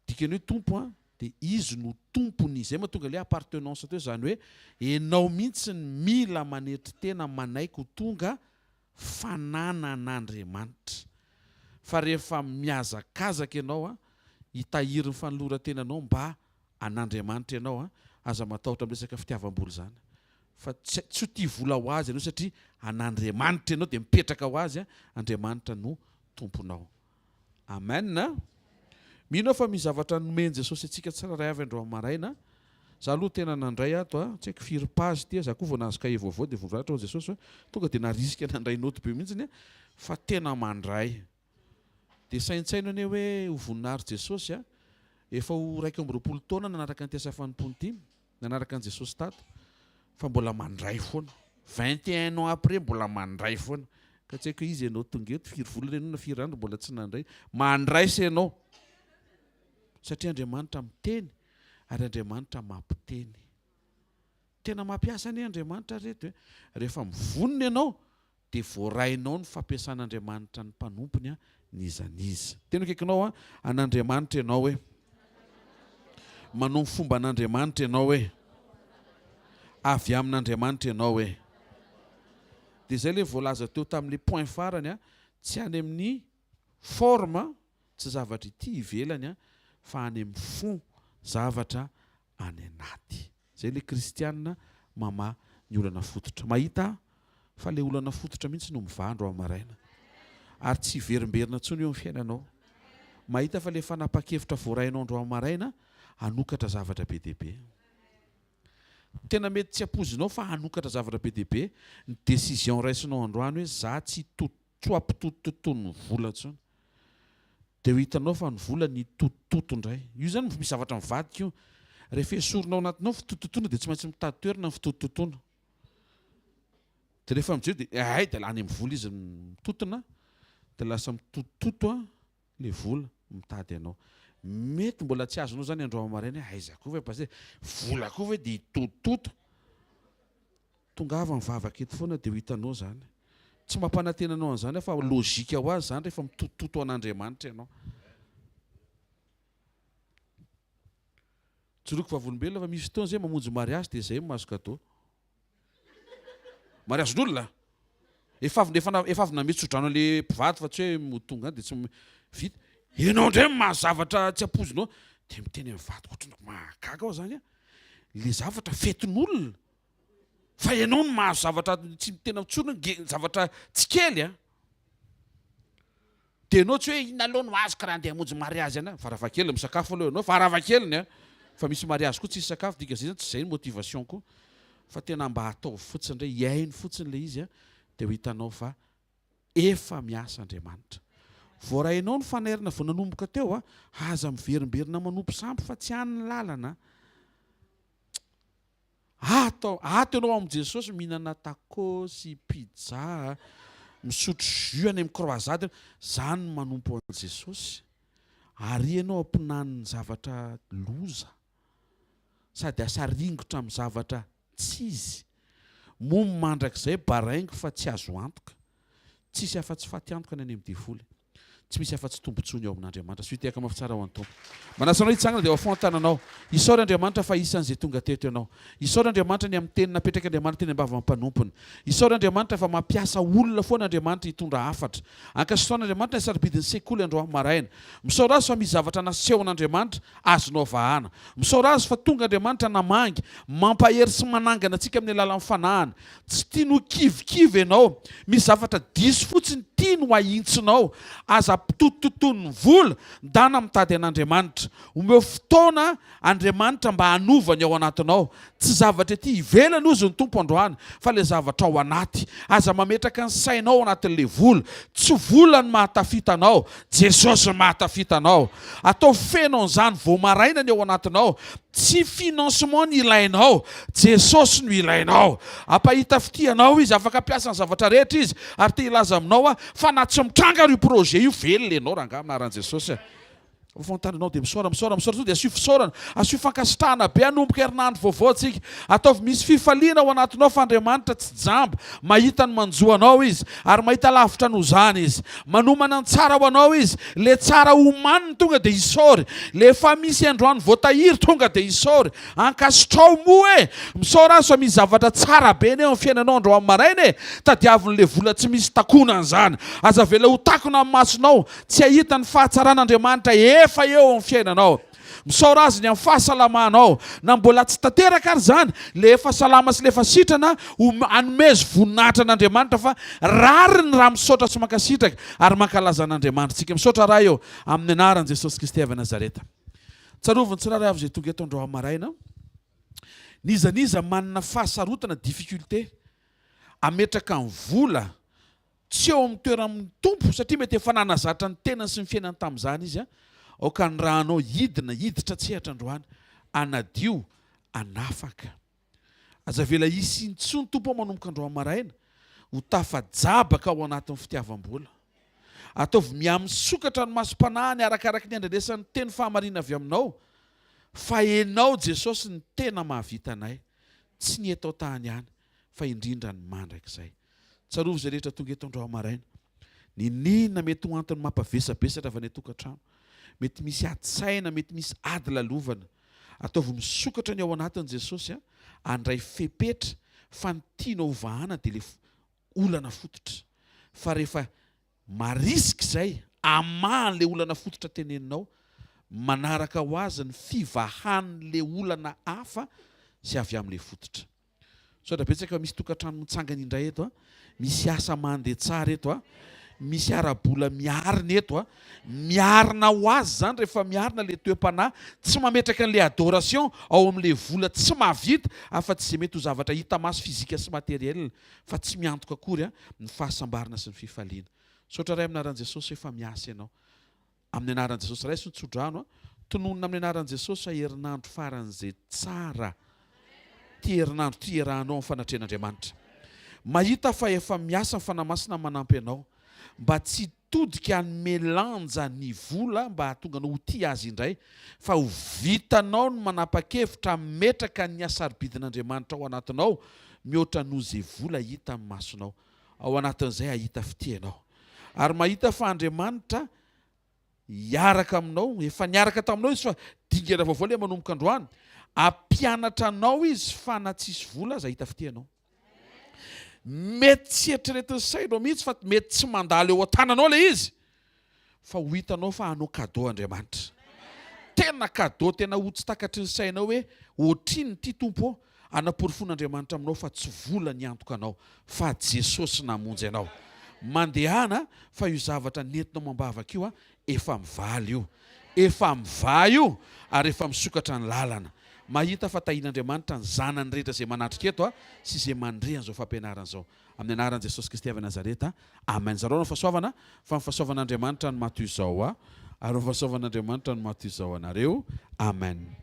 Dikany hoe tompo dia izy no tompony. Zay mahatonga ilay appartenance teo, zany hoe ianao mihitsy mila manetry tena manaiky ho tonga fanana an'Andriamanitra. Fa rehefa miazakazaka ianao hitahiry ny fanoloran-tenanao mba an'Andriamanitra ianao aza matahotra amin'ny resaka fitiavam-boly zany. Fa tsy ho tia vola ho azy ianao satria an'Andriamanitra ianao dia mipetraka ho azy, Andriamanitra no tomponao. Amen. Mino fa misy zavatra nomeny Jesosy antsika tsiraray avy andro amaraina. Za aloha tena nandray ato tsy haiko firy page ty za koa vao nahazo kahie vaovao dia voavaratra Jesosy tonga dia narisika nandray note be mihitsiny fa tena mandray. Dia saintsaina anie hoe ho voninahary Jesosy efa ho 120 taona nanaraka ny fanompony ty, nanaraka an Jesosy tato, fa mbola mandray foana. 21 ans après mbola mandray foana. Ka tsy haiko izy ianao tonga eto firy volana ianao na firy andro mbola tsy nandray. Mandray se ianao. Satria Andriamanitra miteny ary Andriamanitra mampiteny. Tena mampiasa anie Andriamanitra reto rehefa mivonona ianao dia voarainao ny fampiasan'Andriamanitra ny mpanompony nizaniza. Tena akaikinao an'Andriamanitra ianao hoe manao fomba an'Andriamanitra ianao hoe avy amin'Andriamanitra ianao hoe. Dia izay ilay voalaza teo tamin'ilay point farany tsy any amin'ny forme tsy zavatra ity ivelany fa any amin'ny fond zavatra any anaty. Zay ilay Kristiana mamaha ny olana fototra. Mahita fa ilay olana fototra mihitsy no mivandro amin'ny maraina ary tsy verimberina intsony eo amin'ny fiainanao. Mahita fa ilay fanapa-kevitra voarainao andro amin'ny maraina hanokatra zavatra be dia be. Tena mety tsy ampozinao fa hanokatra zavatra be dia be ny décision raisinao androany hoe za tsy ampitotototo ny vola intsony. Dia ho hitanao fa ny vola ny totototo indray. Io zany misy zavatra mivadika io. Rehefa esorinao anatinao fitototoana dia tsy maintsy mitady toerana ny fitototoana. Dia rehefa mijery dia dia lany amin'ny vola izy mitotona dia lasa mitotototo ilay vola mitady ianao. Mety mbola tsy azonao zany andro amaraina aiza koa ve pastor vola koa ve dia hitototo. Tongava mivavaka eto foana dia ho hitanao zany. Tsy mampanantena anao an'izany fa lôjika ho azy zany rehefa mitototo an'Andriamanitra ianao. Tsoroko vavolombelona fa misy fotoana zay mamonjy mariazy dia izay mahazo cadeau. Mariazin'olona efa avy nametsodrano ilay mpivady fa tsy hoe motonga dia tsy vita. Ianao indray mahazo zavatra tsy ampozinao dia miteny amin'ny vady ohatrany mahagaga ao zany ilay zavatra fetin'olona. Fa ianao no mahazo zavatra tsy tena mitsorona zavatra tsy kely dia ianao tsy hoe ina aloha no azo karaha andeha hamonjy mariazy ana. Varavakely misakafo aloha ianao varavakeliny fa misy mariazy koa tsisy sakafo dika zay tsy izay ny motivation koa fa tena mba hatao fotsiny indray hiainy fotsiny ilay izy dia ho hitanao fa efa miasa Andriamanitra. Voarainao ny fanairina vao nanomboka teo aza miverimberina manompo sampy fa tsy hany ny lalana. Ato ianao amin'i Jesosy mihinana tacos, pizza, misotro jus any amin'ny croisade, zany no manompo an'i Jesosy. Ary ianao ampinan'ny zavatra loza sady asa ringotra amin'ny zavatra tsy izy. momo mandrakizay baraingo fa tsy azo antoka tsisy afa-tsy faty antoka ny any amin'ny devoly tsy misy afa-tsy tombotsony eo amin'Andriamanitra sy hiteka mafy tsara ho an'ny tompo manasanao hitsangana dia afontananao isaory Andriamanitra fa isan'izay tonga teto ianao isaory Andriamanitra ny amin'ny teny napetraka Andriamanitra teny ambava mpanompony isaory Andriamanitra fa mampiasa olona foana Andriamanitra hitondra hafatra ankasitraona Andriamanitra ny sarabidin'ny sekoly andro maraina misaory azy fa misy zavatra nasehon'Andriamanitra azonao vahana misaory azy fa tonga Andriamanitra namangy mampahery sy manangana antsika amin'ny alalan'ny fanahana tsy tiano kivikivy ianao misy zavatra diso fotsiny tiano ahintsinao aza tototon'ny vola dana mitady an'Andriamanitra omeo fotoana Andriamanitra mba hanovany ao anatinao tsy zavatra ety ivelany ozy ny tompo androany fa le zavatra ao anaty aza mametraka ny sainao anatin'le vola tsy vola ny mahatafitanao Jesosy mahatafitanao atao fenao an'izany voamaraina ny ao anatinao tsy financement ny ilainao Jesosy no ilainao ampahita fitianao izy afaka ampiasa ny zavatra rehetra izy ary te ilaza aminao fa na tsy mitranga io projet io velona ianao raha angamba naran'i Jesosy fontananao dia misaorana to dia asio fisaorana asio fankasitrahana be hanomboka herinandro vaovao antsika ataovy misy fifaliana ao anatinao fa Andriamanitra tsy jamba mahita ny manjoanao izy ary mahita lavitra no zany izy manomana ny tsara ho anao izy le tsara homaniny tonga dia isaory le efa misy androany voatahiry tonga dia isaory ankasitrao moa misaory azy fa misy zavatra tsara be ny eo amin'ny fiainanao andro amin'ny maraina tadiavin'le vola tsy misy takonana zany aza vela ho takona amin'ny masonao tsy ahita ny fahatsaran'Andriamanitra efa eo amin'ny fiainanao misaory azy ny amin'ny fahasalamanao na mbola tsy tanteraka ary zany le efa salama sy le efa sitrana anomezy voninahitra an'Andriamanitra fa rary ny raha misaotra sy mankasitraka ary mankalaza an'Andriamanitra tsika misaotra raha eo amin'ny anaran'i Jesosy Kristy avy Nazareta tsaroviny tsirairay avy izay tonga eto andro maraina nizaniza manana fahasarotana difficulté ametraka ny vola tsy eo amin'ny toeran'ny tompo satria mety efa nanazatra ny tenany sy ny fiainany tamin'izany izy aoka ny rahanao hiditra tsehatra androany anadio anafaka aza vela isy intsony tompo ao manomboka androany maraina ho tafajabaka ao anatin'ny fitiavam-bola ataovy miamisokatra ny masom-panahany arakaraka ny andrenesan'ny teny fahamarina avy aminao fa enao Jesosy ny tena mahavita anay tsy ny etao tany ihany fa indrindra ny mandrakizay tsarovy izay rehetra tonga eto androany maraina ninina mety ho antony mampavesabesatra avy any tokantrano mety misy atsaina mety misy ady lalovana ataovy misokatra ny ao anatin'i Jesosy andray fepetra fa ny tianao hovahana dia le olana fototra fa rehefa marisika izay amahan'le olana fototra teneninao manaraka ho azy ny fivahan'le olana hafa sy avy amin'le fototra saotra betsaka misy tokantrano mitsangana indray eto misy asa mandeha tsara eto misy arabola miarina eto miarina ho azy zany rehefa miarina le toe-panahy tsy mametraka an'le adoration ao amin'le vola tsy mahavita afa-tsy izay mety ho zavatra hita maso fizika sy materiel fa tsy miantoka akory ny fahasambarana sy ny fifaliana saotra ray amin'ny anaran'i Jesosy efa miasa ianao amin'ny anaran'i Jesosy ray sy nitsodrano tononona amin'ny anaran'i Jesosy herinandro faran'izay tsara ty herinandro ty iarahanao amin'ny fanatrehan'Andriamanitra mahita fa efa miasa ny fanamasina manampy ianao mba tsy todika ny melanja ny vola mba hahatonga anao ho tia azy indray fa ho vitanao ny manapa-kevitra metraka ny asarobidin'Andriamanitra ao anatinao mihoatra noho izay vola hita amin'ny masonao ao anatin'izay hahita fitianao ary mahita fa Andriamanitra hiaraka aminao efa niaraka taminao izy fa dingana vaovao le manomboka androany ampianatra anao izy fa na tsisy vola aza hita fitianao mety tsy eritreretin'ny sainao mihitsy fa mety tsy mandalo eo an-tananao le izy fa ho hitanao fa hanao kadô Andriamanitra tena kadô tena ho tsy takatry ny sainao hoe ohatriny ty tompo anapory-fon'Andriamanitra aminao fa tsy vola ny antoka anao fa Jesosy namonjy anao mandehana fa io zavatra nentinao mambavaka io efa mivaly io efa miva io ary efa misokatra ny lalana mahita fa tahian'Andriamanitra ny zanany rehetra izay manatrika eto sy izay mandrehan'izao fampianarana izao amin'ny anaran'i Jesosy Kristy avy Nazareta amen zareo ny fahasoavana fa ny fahasoavan'Andriamanitra no matoy izao ary ny fahasoavan'Andriamanitra no matoy izao anareo amen